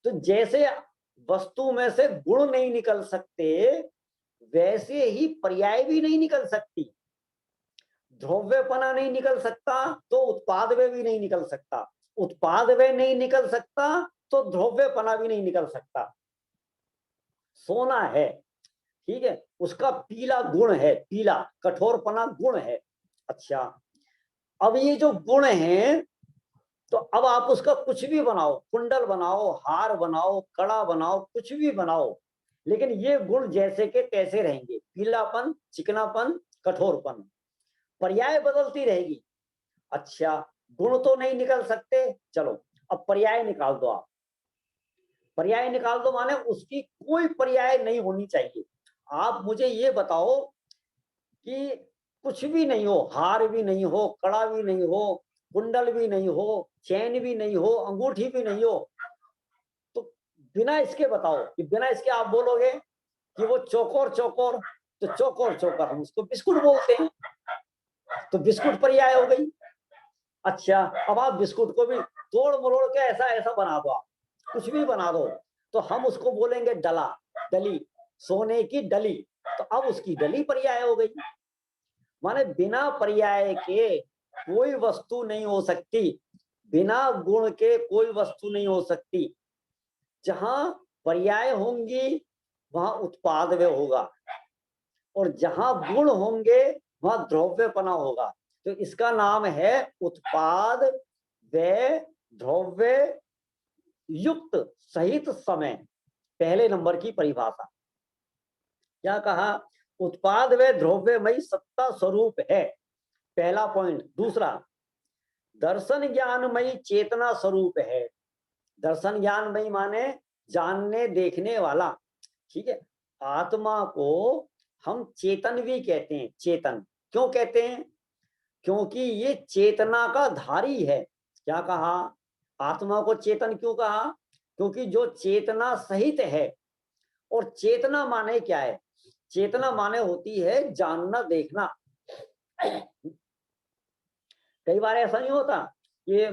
तो जैसे वस्तु में से गुण नहीं निकल सकते, वैसे ही पर्याय भी नहीं निकल सकती। द्रव्यपना नहीं निकल सकता तो उत्पाद वे भी नहीं निकल सकता, उत्पाद वे नहीं निकल सकता तो द्रव्यपना भी नहीं निकल सकता। सोना है, ठीक है, उसका पीला गुण है, पीला कठोरपना गुण है। अच्छा, अब ये जो गुण है, तो अब आप उसका कुछ भी बनाओ, कुंडल बनाओ, हार बनाओ, कड़ा बनाओ, कुछ भी बनाओ, लेकिन ये गुण जैसे के तैसे रहेंगे, पीलापन, चिकनापन, कठोरपन, पर्याय बदलती रहेगी। अच्छा, गुण तो नहीं निकल सकते, चलो अब पर्याय निकाल दो आप। पर्याय निकाल दो माने उसकी कोई पर्याय नहीं होनी चाहिए। आप मुझे ये बताओ कि कुछ भी नहीं हो, हार भी नहीं हो, कड़ा भी नहीं हो, कुंडल भी नहीं हो, चैन भी नहीं हो, अंगूठी भी नहीं हो, तो बिना इसके बताओ, कि बिना इसके आप बोलोगे कि वो चौकोर चौकोर, तो चौकोर चौकोर हम उसको बिस्कुट बोलते हैं, तो बिस्कुट पर्याय हो गई। अच्छा, अब आप बिस्कुट को भी तोड़ मरोड़ के ऐसा ऐसा बना दो, आप कुछ भी बना दो, तो हम उसको बोलेंगे डला, डली, सोने की डली, तो अब उसकी डली पर्याय हो गई। माने बिना पर्याय के कोई वस्तु नहीं हो सकती, बिना गुण के कोई वस्तु नहीं हो सकती। जहां पर्याय होंगी वहां उत्पाद वे होगा, और जहां गुण होंगे वहां द्रव्यपना होगा। तो इसका नाम है उत्पाद व द्रव्य युक्त सहित समय। पहले नंबर की परिभाषा क्या कहा? उत्पाद व द्रव्यमयी सत्ता स्वरूप है, पहला पॉइंट। दूसरा, दर्शन ज्ञानमयी चेतना स्वरूप है। दर्शन ज्ञानमयी माने जानने देखने वाला, ठीक है। आत्मा को हम चेतन भी कहते हैं। चेतन क्यों कहते हैं? क्योंकि ये चेतना का धारी है। क्या कहा? आत्मा को चेतन क्यों कहा? क्योंकि जो चेतना सहित है। और चेतना माने क्या है? चेतना माने होती है जानना देखना। कई बार ऐसा नहीं होता, ये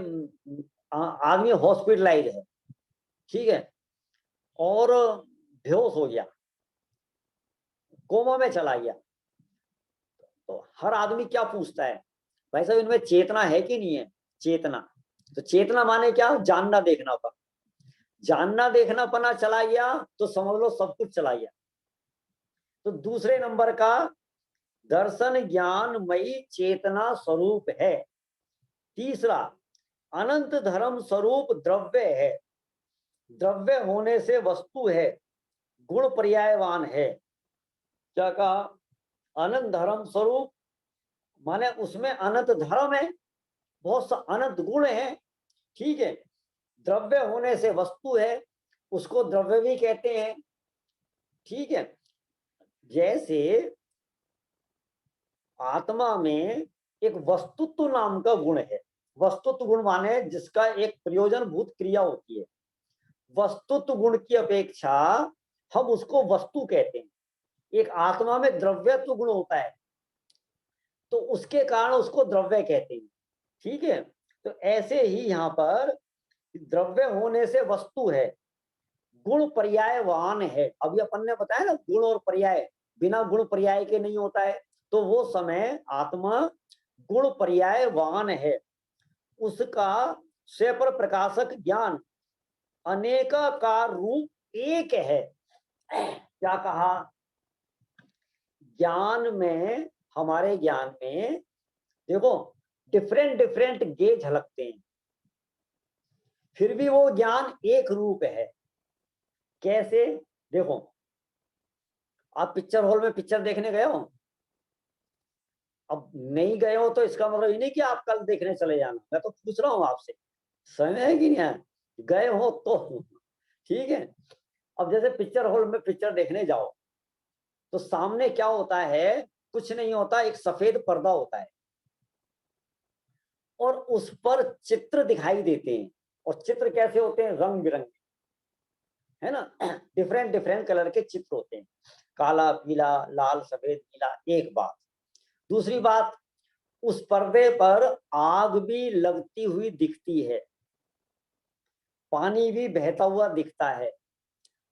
आदमी हॉस्पिटलाइज है, ठीक है, और बेहोश हो गया, कोमा में चला गया, तो हर आदमी क्या पूछता है, भाई साहब इनमें चेतना है कि नहीं है? चेतना, तो चेतना माने क्या? जानना देखना पना। जानना देखना पना चला गया तो समझ लो सब कुछ चला गया। तो दूसरे नंबर का दर्शन ज्ञानमयी चेतना स्वरूप है। तीसरा, अनंत धर्म स्वरूप द्रव्य है। द्रव्य होने से वस्तु है, गुण पर्यायवान है। क्या कहा? अनंत धर्म स्वरूप माने उसमें अनंत धर्म है, बहुत सा अनंत गुण है, ठीक है। द्रव्य होने से वस्तु है, उसको द्रव्य भी कहते हैं, ठीक है। जैसे आत्मा में एक वस्तुत्व नाम का गुण है। वस्तुत्व गुण माने जिसका एक प्रयोजनभूत क्रिया होती है। वस्तुत्व गुण की अपेक्षा हम उसको वस्तु कहते हैं। एक आत्मा में द्रव्यत्व गुण होता है, तो उसके कारण उसको द्रव्य कहते हैं, ठीक है। तो ऐसे ही यहाँ पर द्रव्य होने से वस्तु है, गुण पर्यायवान है। अभी अपन ने बताया ना गुण और पर्याय, बिना गुण पर्याय के नहीं होता है। तो वो समय आत्मा गुण पर्यायवान है, उसका स्वपर प्रकाशक ज्ञान अनेकाकार रूप एक है। क्या कहा? ज्ञान में, हमारे ज्ञान में देखो डिफरेंट डिफरेंट गेज झलकते हैं, फिर भी वो ज्ञान एक रूप है। कैसे? देखो, आप पिक्चर हॉल में पिक्चर देखने गए हो, अब नहीं गए हो तो इसका मतलब ये नहीं कि आप कल देखने चले जाना, मैं तो पूछ रहा हूं आपसे, समय है कि नहीं है? गए हो तो ठीक है। अब जैसे पिक्चर हॉल में पिक्चर देखने जाओ तो सामने क्या होता है? कुछ नहीं होता, एक सफेद पर्दा होता है और उस पर चित्र दिखाई देते हैं। और चित्र कैसे होते हैं? रंग बिरंगे, है ना, डिफरेंट डिफरेंट कलर के चित्र होते हैं, काला, पीला, लाल, सफेद, नीला। एक बात। दूसरी बात, उस पर्दे पर आग भी लगती हुई दिखती है, पानी भी बहता हुआ दिखता है,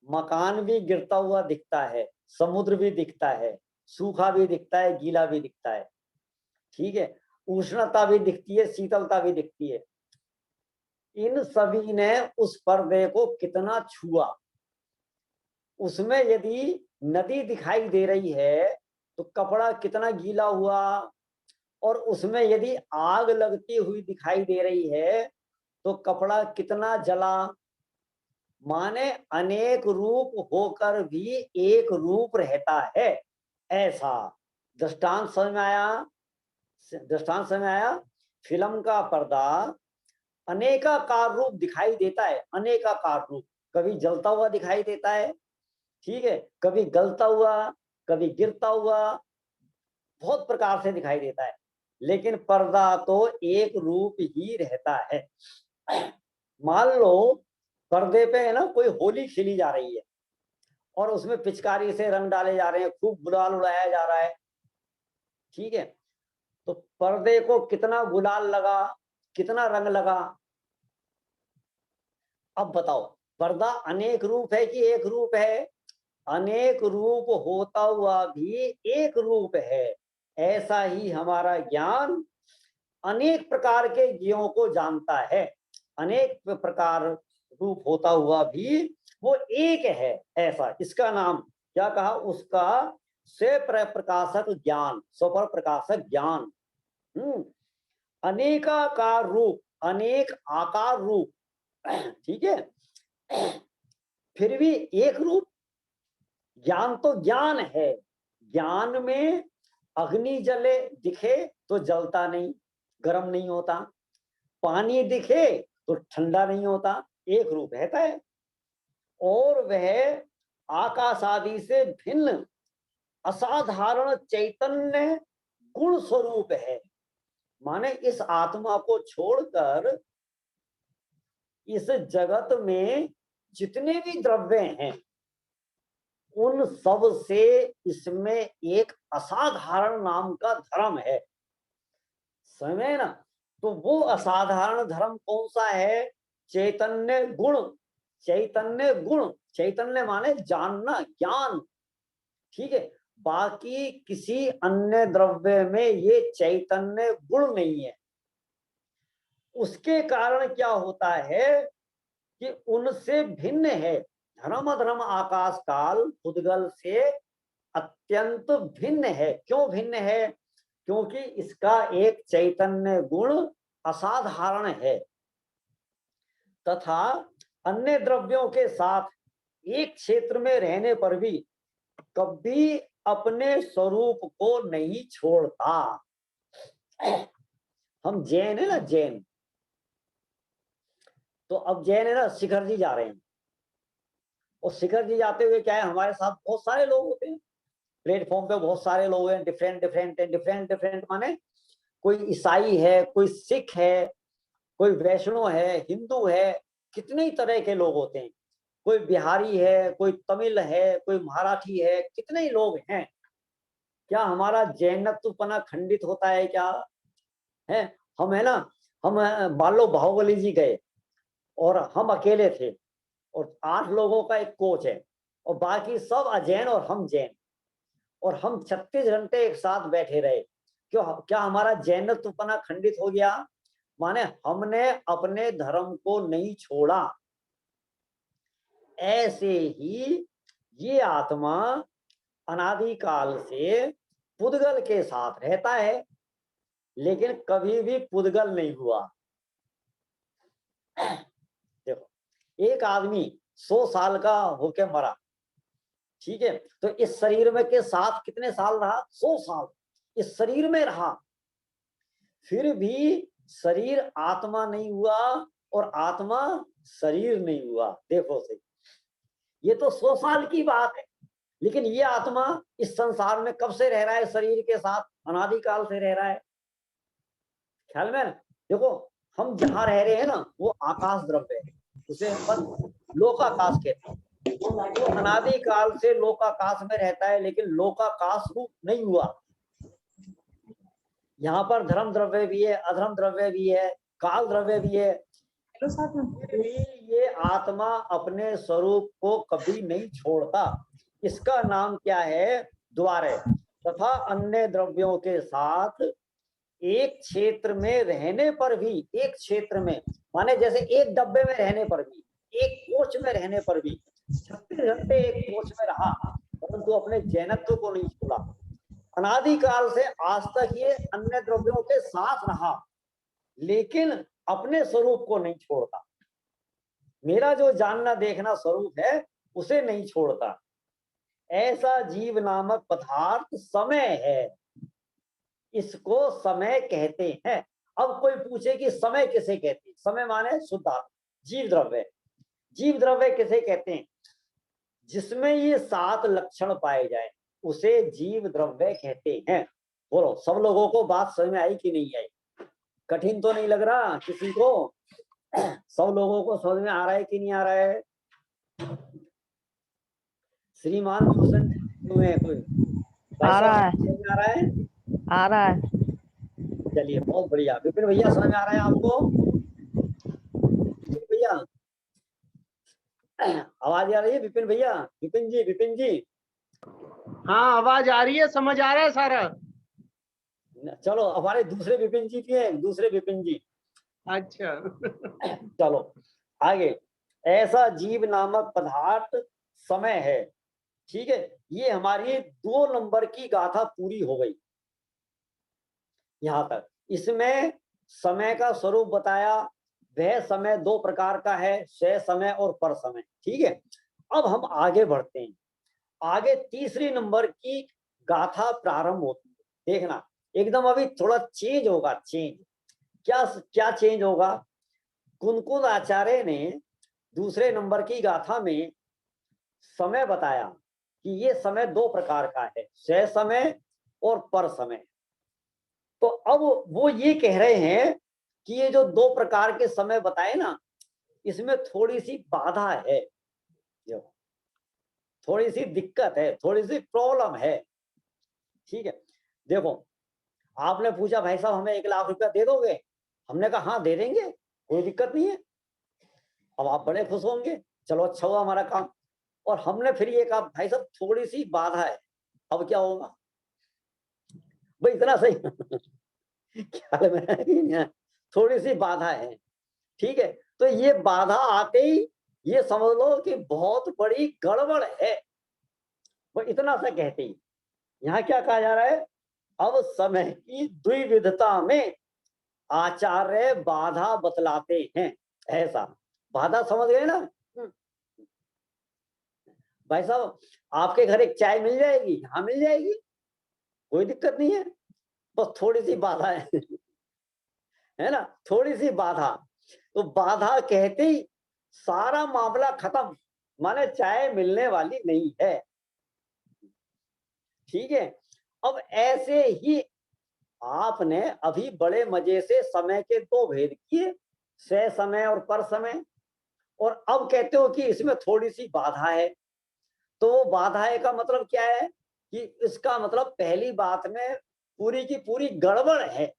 मकान भी गिरता हुआ दिखता है, समुद्र भी दिखता है, सूखा भी दिखता है, गीला भी दिखता है, ठीक है, उष्णता भी दिखती है, शीतलता भी दिखती है। इन सभी ने उस पर्दे को कितना छुआ। उसमें यदि नदी दिखाई दे रही है तो कपड़ा कितना गीला हुआ, और उसमें यदि आग लगती हुई दिखाई दे रही है तो कपड़ा कितना जला। माने अनेक रूप होकर भी एक रूप रहता है, ऐसा दृष्टांत समझ में आया? दृष्टांत समझ में आया? फिल्म का पर्दा अनेकाकार रूप दिखाई देता है, अनेकाकार रूप। कभी जलता हुआ दिखाई देता है, ठीक है, कभी गलता हुआ, कभी गिरता हुआ, बहुत प्रकार से दिखाई देता है, लेकिन पर्दा तो एक रूप ही रहता है। मान लो पर्दे पे है ना कोई होली खेली जा रही है और उसमें पिचकारी से रंग डाले जा रहे हैं, खूब गुलाल उड़ाया जा रहा है, ठीक है, तो पर्दे को कितना गुलाल लगा, कितना रंग लगा? अब बताओ, पर्दा अनेक रूप है कि एक रूप है? अनेक रूप होता हुआ भी एक रूप है। ऐसा ही हमारा ज्ञान अनेक प्रकार के जीवों को जानता है, अनेक प्रकार रूप होता हुआ भी वो एक है, ऐसा। इसका नाम क्या कहा? उसका स्वपर प्रकाशक ज्ञान, स्वपर प्रकाशक ज्ञान। अनेकाकार रूप, अनेक आकार रूप, ठीक है, फिर भी एक रूप। ज्ञान तो ज्ञान है, ज्ञान में अग्नि जले दिखे तो जलता नहीं, गर्म नहीं होता, पानी दिखे तो ठंडा नहीं होता, एक रूप रहता है। और वह आकाश आदि से भिन्न असाधारण चैतन्य गुण स्वरूप है। माने इस आत्मा को छोड़कर इस जगत में जितने भी द्रव्य हैं उन सब से इसमें एक असाधारण नाम का धर्म है, समय ना। तो वो असाधारण धर्म कौन सा है? चैतन्य गुण। चैतन्य गुण, चैतन्य माने जानना, ज्ञान, ठीक है। बाकी किसी अन्य द्रव्य में ये चैतन्य गुण नहीं है। उसके कारण क्या होता है कि उनसे भिन्न है। धर्म अधर्म आकाश काल उद्गल से अत्यंत भिन्न है। क्यों भिन्न है? क्योंकि इसका एक चैतन्य गुण असाधारण है, तथा अन्य द्रव्यों के साथ एक क्षेत्र में रहने पर भी कभी अपने स्वरूप को नहीं छोड़ता। हम जैन है ना, जैन, तो अब जैन है ना, शिखर जी जा रहे हैं, और शिखर जी जाते हुए क्या है, हमारे साथ बहुत सारे लोग होते हैं, प्लेटफॉर्म पे बहुत सारे लोग हैं, डिफरेंट डिफरेंट डिफरेंट डिफरेंट, माने कोई ईसाई है, कोई सिख है, कोई वैष्णव है, हिंदू है, कितने ही तरह के लोग होते हैं, कोई बिहारी है, कोई तमिल है, कोई मराठी है, कितने ही लोग हैं। क्या हमारा जैनत्वपना खंडित होता है क्या? है हम है ना, हम मान लो बाहुबली जी गए और हम अकेले थे और 8 लोगों का एक कोच है और बाकी सब अजैन और हम जैन, और हम 36 घंटे एक साथ बैठे रहे। क्यों, क्या हमारा जैनत्वपना खंडित हो गया? माने हमने अपने धर्म को नहीं छोड़ा। ऐसे ही ये आत्मा अनादिकाल से पुद्गल के साथ रहता है, लेकिन कभी भी पुद्गल नहीं हुआ। देखो, एक आदमी 100 साल का होके मरा, ठीक है, तो इस शरीर में के साथ कितने साल रहा? 100 साल इस शरीर में रहा, फिर भी शरीर आत्मा नहीं हुआ और आत्मा शरीर नहीं हुआ। देखो सही, ये तो 100 साल की बात है, लेकिन ये आत्मा इस संसार में कब से रह रहा है? शरीर के साथ अनादिकाल से रह रहा है। ख्याल में? देखो, हम जहां रह रहे हैं ना, वो आकाश द्रव्य है, उसे हम लोकाकाश कहते हैं। वो अनादिकाल से लोकाकाश में रहता है, लेकिन लोकाकाश रूप नहीं हुआ। यहाँ पर धर्म द्रव्य भी है, अधर्म द्रव्य भी है, काल द्रव्य भी है, फिर भी ये आत्मा अपने स्वरूप को कभी नहीं छोड़ता। इसका नाम क्या है? द्वारय। तथा अन्य द्रव्यों के साथ एक क्षेत्र में रहने पर भी, एक क्षेत्र में माने जैसे एक डब्बे में रहने पर भी, एक कोच में रहने पर भी 36 घंटे एक कोच में रहा, परंतु अपने जैनत्व को नहीं छोड़ा। अनादिकाल से आज तक ये अन्य द्रव्यों के साथ रहा, लेकिन अपने स्वरूप को नहीं छोड़ता। मेरा जो जानना देखना स्वरूप है उसे नहीं छोड़ता। ऐसा जीव नामक पदार्थ समय है, इसको समय कहते हैं। अब कोई पूछे कि समय किसे कहते हैं? समय माने शुद्ध जीव द्रव्य। जीव द्रव्य किसे कहते हैं? जिसमें ये 7 लक्षण पाए जाए उसे जीव द्रव्य कहते हैं। बोलो, सब लोगों को बात समझ में आई कि नहीं आई? कठिन तो नहीं लग रहा किसी को? सब लोगों को समझ में आ रहा है कि नहीं आ रहा है? श्रीमान भूषण हुए कोई
आ रहा है,
समझ में आ रहा है?
आ रहा है।
चलिए, बहुत बढ़िया। विपिन भैया समझ में आ रहा है आपको? भैया आवाज आ रही है? विपिन भैया, विपिन जी, विपिन जी।
हाँ, आवाज आ रही है, समझ आ रहा है सारा।
चलो, हमारे दूसरे विपिन जी के हैं, दूसरे विपिन जी।
अच्छा।
चलो आगे। ऐसा जीव नामक पदार्थ समय है, ठीक है। ये हमारी 2 नंबर की गाथा पूरी हो गई यहां तक। इसमें समय का स्वरूप बताया। वह समय 2 प्रकार का है, क्षय समय और पर समय, ठीक है। अब हम आगे बढ़ते हैं। आगे तीसरी नंबर की गाथा प्रारंभ होती है। देखना, एकदम अभी थोड़ा चेंज होगा। चेंज क्या क्या चेंज होगा? कुनकुन आचार्य ने दूसरे नंबर की गाथा में समय बताया कि ये समय 2 प्रकार का है, क्षय समय और पर समय। तो अब वो ये कह रहे हैं कि ये जो 2 प्रकार के समय बताए ना, इसमें थोड़ी सी बाधा है, जो थोड़ी सी दिक्कत है, थोड़ी सी प्रॉब्लम है, ठीक है। देखो, आपने पूछा भाई साहब हमें 1 लाख रुपया दे दोगे? हमने कहा हाँ दे देंगे, कोई दिक्कत नहीं है। अब आप बड़े खुश होंगे, चलो अच्छा हुआ हमारा काम। और हमने फिर ये कहा भाई साहब थोड़ी सी बाधा है, अब क्या होगा? भाई इतना सही ख्याल में थोड़ी सी बाधा है, ठीक है। तो ये बाधा आते ही ये समझ लो कि बहुत बड़ी गड़बड़ है, वो इतना सा कहते ही। यहाँ क्या कहा जा रहा है? अब समय की द्विविधता में आचार्य बाधा बतलाते हैं। ऐसा बाधा समझ गए ना? भाई साहब आपके घर एक चाय मिल जाएगी? हाँ मिल जाएगी, कोई दिक्कत नहीं है, बस थोड़ी सी बाधा है ना, थोड़ी सी बाधा। तो बाधा कहते ही सारा मामला खत्म, माने चाय मिलने वाली नहीं है, ठीक है। अब ऐसे ही आपने अभी बड़े मजे से समय के 2 भेद किए, क्षय समय और पर समय, और अब कहते हो कि इसमें थोड़ी सी बाधा है। तो बाधा है का मतलब क्या है? कि इसका मतलब पहली बात में पूरी की पूरी गड़बड़ है।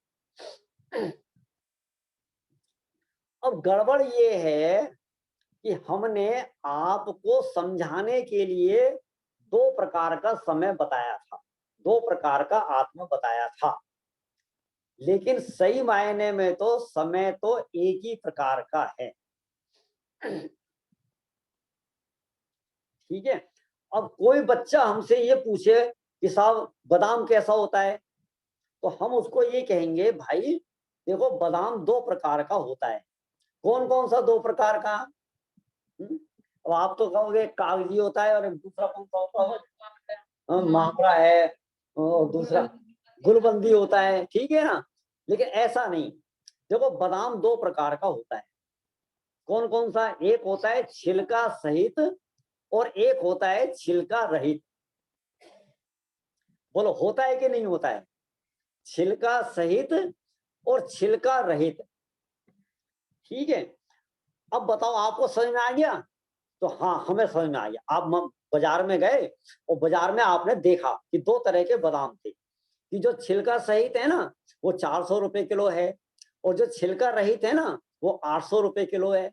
अब गड़बड़ ये है कि हमने आपको समझाने के लिए दो प्रकार का समय बताया था, दो प्रकार का आत्मा बताया था, लेकिन सही मायने में तो समय तो एक ही प्रकार का है। ठीक है। अब कोई बच्चा हमसे ये पूछे कि साहब बादाम कैसा होता है, तो हम उसको ये कहेंगे भाई देखो बादाम दो प्रकार का होता है। कौन कौन सा दो प्रकार का? अब आप तो कहोगे कागजी होता है और दूसरा कौन सा होता है? मामरा है और दूसरा गुलबंदी होता है, ठीक है ना। लेकिन ऐसा नहीं, देखो बादाम दो प्रकार का होता है। कौन कौन सा? एक होता है छिलका सहित और एक होता है छिलका रहित। बोलो होता है कि नहीं होता है? छिलका सहित और छिलका रहित। ठीक है। अब बताओ आपको समझ में आ गया? तो हाँ हमें समझ में आ गया। आप बाजार में गए और बाजार में आपने देखा कि दो तरह के बादाम थे, कि जो छिलका सहित है ना वो 400 रुपए किलो है और जो छिलका रहित है ना वो 800 रुपए किलो है।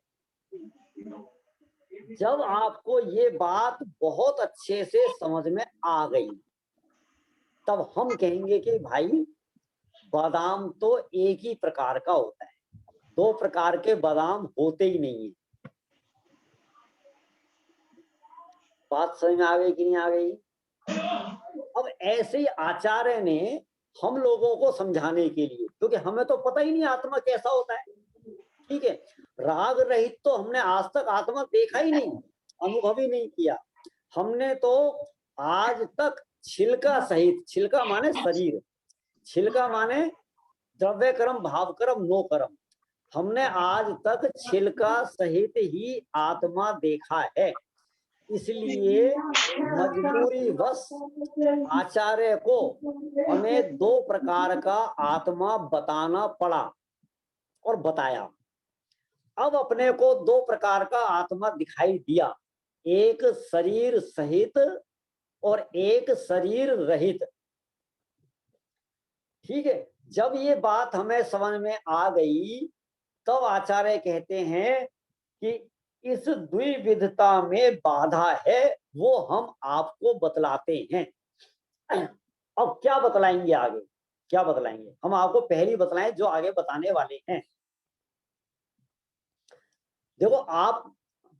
जब आपको ये बात बहुत अच्छे से समझ में आ गई तब हम कहेंगे कि भाई बादाम तो एक ही प्रकार का होता है, दो प्रकार के बादाम होते ही नहीं है। बात समझ में आ गई कि नहीं आ गई? अब ऐसे ही आचार्य ने हम लोगों को समझाने के लिए, क्योंकि हमें तो पता ही नहीं आत्मा कैसा होता है, ठीक है, राग रहित तो हमने आज तक आत्मा देखा ही नहीं, अनुभव ही नहीं किया। हमने तो आज तक छिलका सहित, छिलका माने शरीर, छिलका माने द्रव्य कर्म भाव कर्म नो कर्म, हमने आज तक छिलका सहित ही आत्मा देखा है। इसलिए मजबूरी बस आचार्य को हमें दो प्रकार का आत्मा बताना पड़ा और बताया। अब अपने को दो प्रकार का आत्मा दिखाई दिया, एक शरीर सहित और एक शरीर रहित। ठीक है। जब ये बात हमें समझ में आ गई तब आचार्य कहते हैं कि इस द्विविधता में बाधा है, वो हम आपको बतलाते हैं। अब क्या बतलाएंगे आगे? क्या बतलाएंगे? हम आपको पहली बतलाएं जो आगे बताने वाले हैं। देखो आप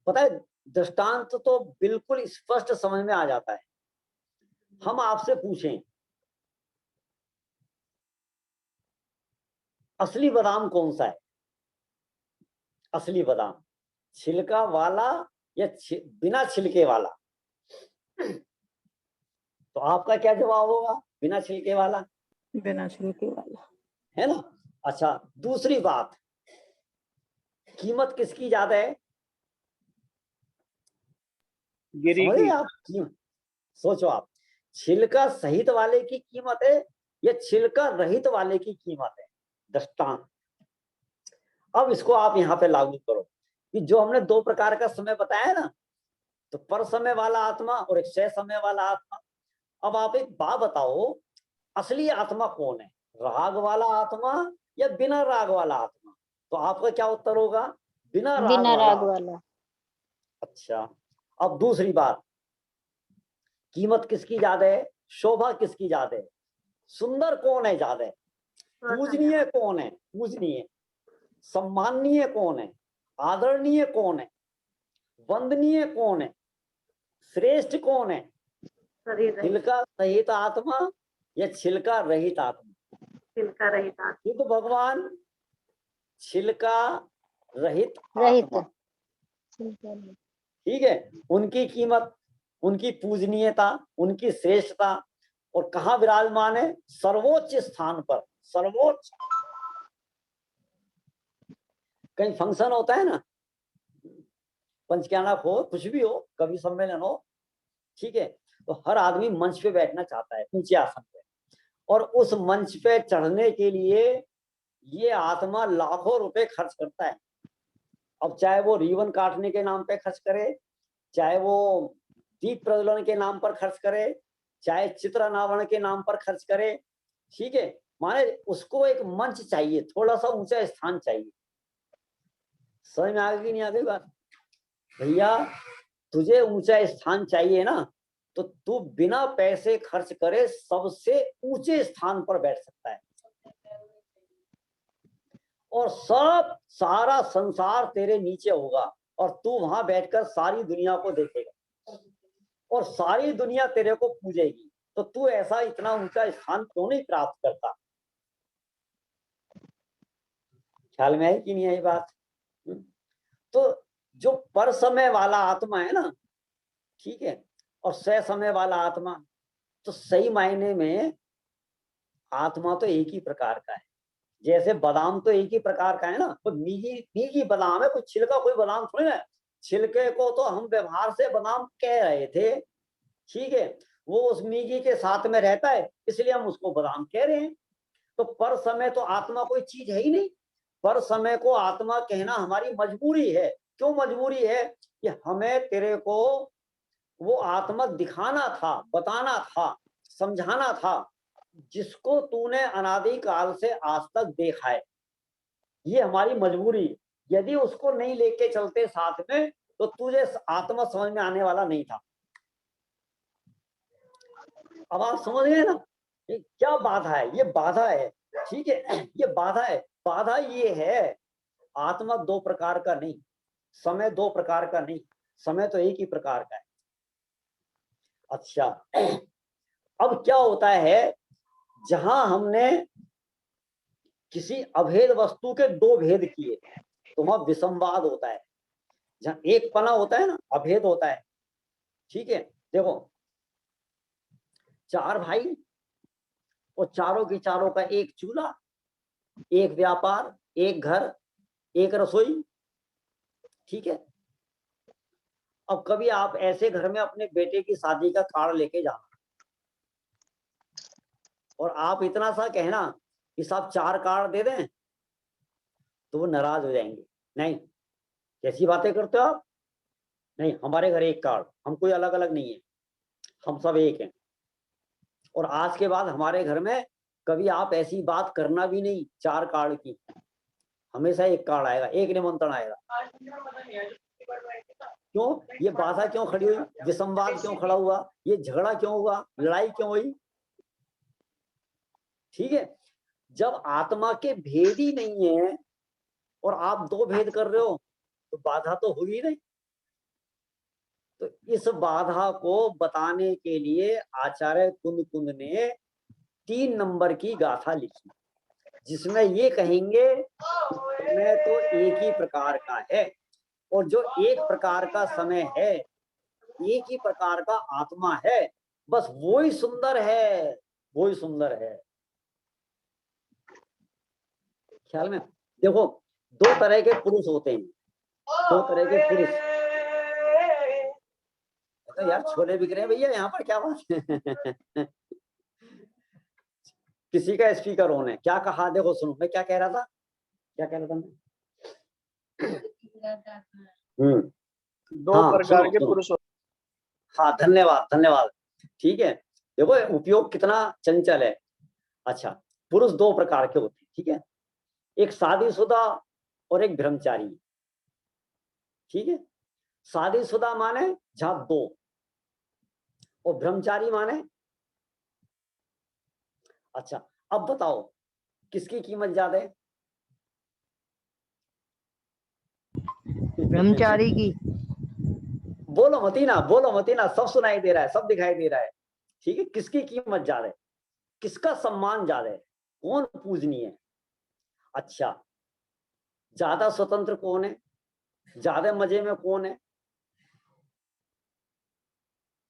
पता है दृष्टांत तो बिल्कुल स्पष्ट समझ में आ जाता है। हम आपसे पूछें असली बादाम कौन सा है? असली बादाम छिलका वाला या बिना छिलके वाला? तो आपका क्या जवाब होगा? बिना छिलके वाला।
बिना छिलके वाला,
है ना। अच्छा दूसरी बात, कीमत किसकी ज्यादा है?
गिरी
समझे
की।
आप? सोचो आप, छिलका सहित वाले की कीमत है या छिलका रहित वाले की कीमत है? दृष्टांत। अब इसको आप यहाँ पे लागू करो कि जो हमने दो प्रकार का समय बताया ना, तो पर समय वाला आत्मा और एक क्षय समय वाला आत्मा। अब आप एक बात बताओ, असली आत्मा कौन है? राग वाला आत्मा या बिना राग वाला आत्मा? तो आपका क्या उत्तर होगा? बिना राग
बिना
वाला
राग
आत्मा।
वाला।
अच्छा अब दूसरी बात, कीमत किसकी ज्यादा है? शोभा किसकी ज्यादा है? सुंदर कौन है ज्यादा? पूजनीय कौन है? पूजनीय। सम्माननीय कौन है? आदरणीय कौन है? वंदनीय कौन है? श्रेष्ठ कौन है? छिलका सहित आत्मा या छिलका रहित आत्मा?
छिलका रहित आत्मा।
शुद्ध भगवान छिलका रहित
रहित।
आत्मा। ठीक है। उनकी कीमत, उनकी पूजनीयता, उनकी श्रेष्ठता और कहाँ विराजमान है? सर्वोच्च स्थान पर। सर्वोच्च। कहीं फंक्शन होता है ना, पंचक्यानक हो, कुछ भी हो, कवि सम्मेलन हो, ठीक है, तो हर आदमी मंच पे बैठना चाहता है, ऊंचे आसन पे, और उस मंच पे चढ़ने के लिए ये आत्मा लाखों रुपए खर्च करता है। अब चाहे वो रिबन काटने के नाम पे खर्च करे, चाहे वो दीप प्रज्वलन के नाम पर खर्च करे, चाहे चित्र अनावरण के नाम पर खर्च करे, ठीक है, माने उसको एक मंच चाहिए, थोड़ा सा ऊंचा स्थान चाहिए। समझ में आ गई नहीं आ गई बात? भैया तुझे ऊंचा स्थान चाहिए ना, तो तू बिना पैसे खर्च करे सबसे ऊंचे स्थान पर बैठ सकता है, और सब सारा संसार तेरे नीचे होगा, और तू वहां बैठकर सारी दुनिया को देखेगा और सारी दुनिया तेरे को पूजेगी। तो तू ऐसा इतना ऊंचा स्थान क्यों नहीं प्राप्त करता? ख्याल में आई कि नहीं आई बात? तो जो पर समय वाला आत्मा है ना, ठीक है, और सह समय वाला आत्मा, तो सही मायने में आत्मा तो एक ही प्रकार का है। जैसे बादाम तो एक ही प्रकार का है ना, तो मीगी बादाम है, कोई छिलका कोई बादाम थोड़ी ना। छिलके को तो हम व्यवहार से बादाम कह रहे थे, ठीक है, वो उस मीगी के साथ में रहता है, इसलिए हम उसको बादाम कह रहे हैं। तो पर समय तो आत्मा कोई चीज है ही नहीं। पर समय को आत्मा कहना हमारी मजबूरी है। क्यों मजबूरी है? कि हमें तेरे को वो आत्मा दिखाना था, बताना था, समझाना था, जिसको तूने अनादि काल से आज तक देखा है। ये हमारी मजबूरी। यदि उसको नहीं लेके चलते साथ में, तो तुझे आत्मा समझ में आने वाला नहीं था। अब आप समझ गए ना, ये क्या बाधा है? ये बाधा है, ठीक है, ये बाधा है। बाधा ये है, आत्मा दो प्रकार का नहीं, समय दो प्रकार का नहीं, समय तो एक ही प्रकार का है। अच्छा, अब क्या होता है, जहां हमने किसी अभेद वस्तु के दो भेद किए, तो वहां विसंवाद होता है। जहां एक पना होता है ना, अभेद होता है, ठीक है। देखो, चार भाई और चारों के चारों का एक चूल्हा, एक व्यापार, एक घर, एक रसोई, ठीक है। अब कभी आप ऐसे घर में अपने बेटे की शादी का कार्ड लेके जाना, और आप इतना सा कहना कि साहब 4 कार्ड दे दें, तो वो नाराज हो जाएंगे। नहीं, कैसी बातें करते हो आप? नहीं, हमारे घर एक कार्ड, हम कोई अलग अलग नहीं है, हम सब एक हैं। और आज के बाद हमारे घर में कभी आप ऐसी बात करना भी नहीं 4 कार्ड की, हमेशा एक कार्ड आएगा, एक निमंत्रण आएगा। क्यों? ये बाधा क्यों खड़ी हुई? विसंवाद क्यों खड़ा हुआ? ये झगड़ा क्यों हुआ? लड़ाई क्यों हुई? ठीक है, जब आत्मा के भेद ही नहीं है और आप दो भेद कर रहे हो, तो बाधा तो होगी नहीं। तो इस बाधा को बताने के लिए आचार्य कुंद ने 3 नंबर की गाथा लिखी, जिसमें ये कहेंगे समय तो एक ही प्रकार का है, और जो एक प्रकार का समय है, एक ही प्रकार का आत्मा है, बस वो ही सुंदर है, वो ही सुंदर है। ख्याल में? देखो, 2 तरह के पुरुष होते हैं, 2 तरह के पुरुष। तो यार छोले बिक रहे हैं भैया यहाँ पर, क्या बात है? किसी का स्पीकर ऑन है, क्या कहा? देखो सुनो, मैं क्या कह रहा था, क्या कह रहा था मैं?
दो प्रकार के पुरुष।
हाँ, धन्यवाद धन्यवाद, ठीक है। देखो उपयोग कितना चंचल है। अच्छा, पुरुष 2 प्रकार के होते हैं, ठीक है। एक शादीशुदा और एक ब्रह्मचारी, ठीक है। शादीशुदा माने जहां 2, और ब्रह्मचारी माने। अच्छा, अब बताओ किसकी कीमत ज्यादा है?
ब्रह्मचारी की।
बोलो मतीना, बोलो मतीना, सब सुनाई दे रहा है, सब दिखाई दे रहा है, ठीक है। किसकी कीमत ज्यादा है? किसका सम्मान ज्यादा है? कौन पूजनीय है? अच्छा, ज्यादा स्वतंत्र कौन है? ज्यादा मजे में कौन है?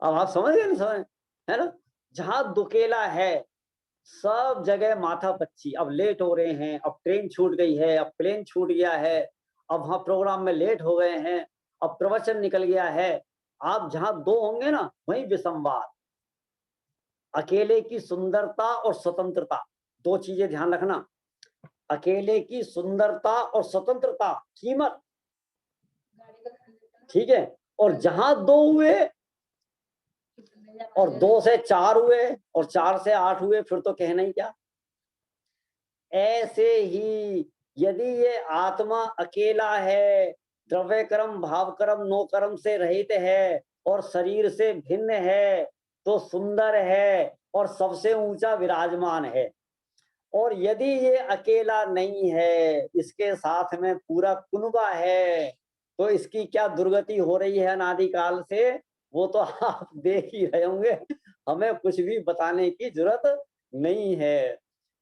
अब आप समझ गए ना? समझ है ना? जहां दुकेला है, सब जगह माथा पच्ची। अब लेट हो रहे हैं, अब ट्रेन छूट गई है, अब प्लेन छूट गया है, अब वहां प्रोग्राम में लेट हो गए हैं, अब प्रवचन निकल गया है। आप जहां 2 होंगे ना, वहीं विसंवाद। अकेले की सुंदरता और स्वतंत्रता, 2 चीजें ध्यान रखना। अकेले की सुंदरता और स्वतंत्रता, कीमत, ठीक है। और जहां 2 हुए, और 2 से 4 हुए, और 4 से 8 हुए, फिर तो कहना ही क्या। ऐसे ही यदि ये आत्मा अकेला है, द्रव्य कर्म भाव कर्म नो कर्म से रहित है और शरीर से भिन्न है, तो सुंदर है और सबसे ऊंचा विराजमान है। और यदि ये अकेला नहीं है, इसके साथ में पूरा कुनबा है, तो इसकी क्या दुर्गति हो रही है अनादिकाल से, वो तो आप देख ही रहे होंगे, हमें कुछ भी बताने की जरूरत नहीं है।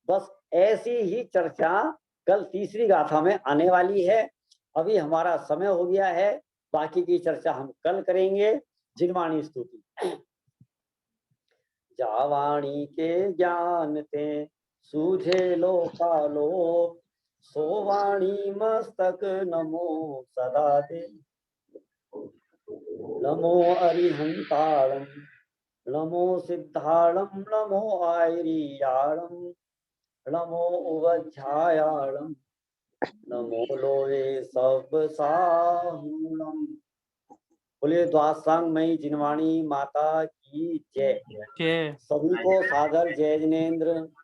बस ऐसी ही चर्चा कल तीसरी गाथा में आने वाली है। अभी हमारा समय हो गया है, बाकी की चर्चा हम कल करेंगे। जिनवाणी स्तुति। जावाणी के ज्ञान ते सूझे लोकालोक, सोवाणी मस्तक नमो सदा दे। नमो अरिहंताणम, नमो सिद्धाणम, नमो आयरियाणम, नमो उवध्यायाणम, नमो लोये सब साहुणम। बोले द्वासांगमयी जिनवाणी माता की जय।
जय।
सभी को सादर जय जिनेन्द्र।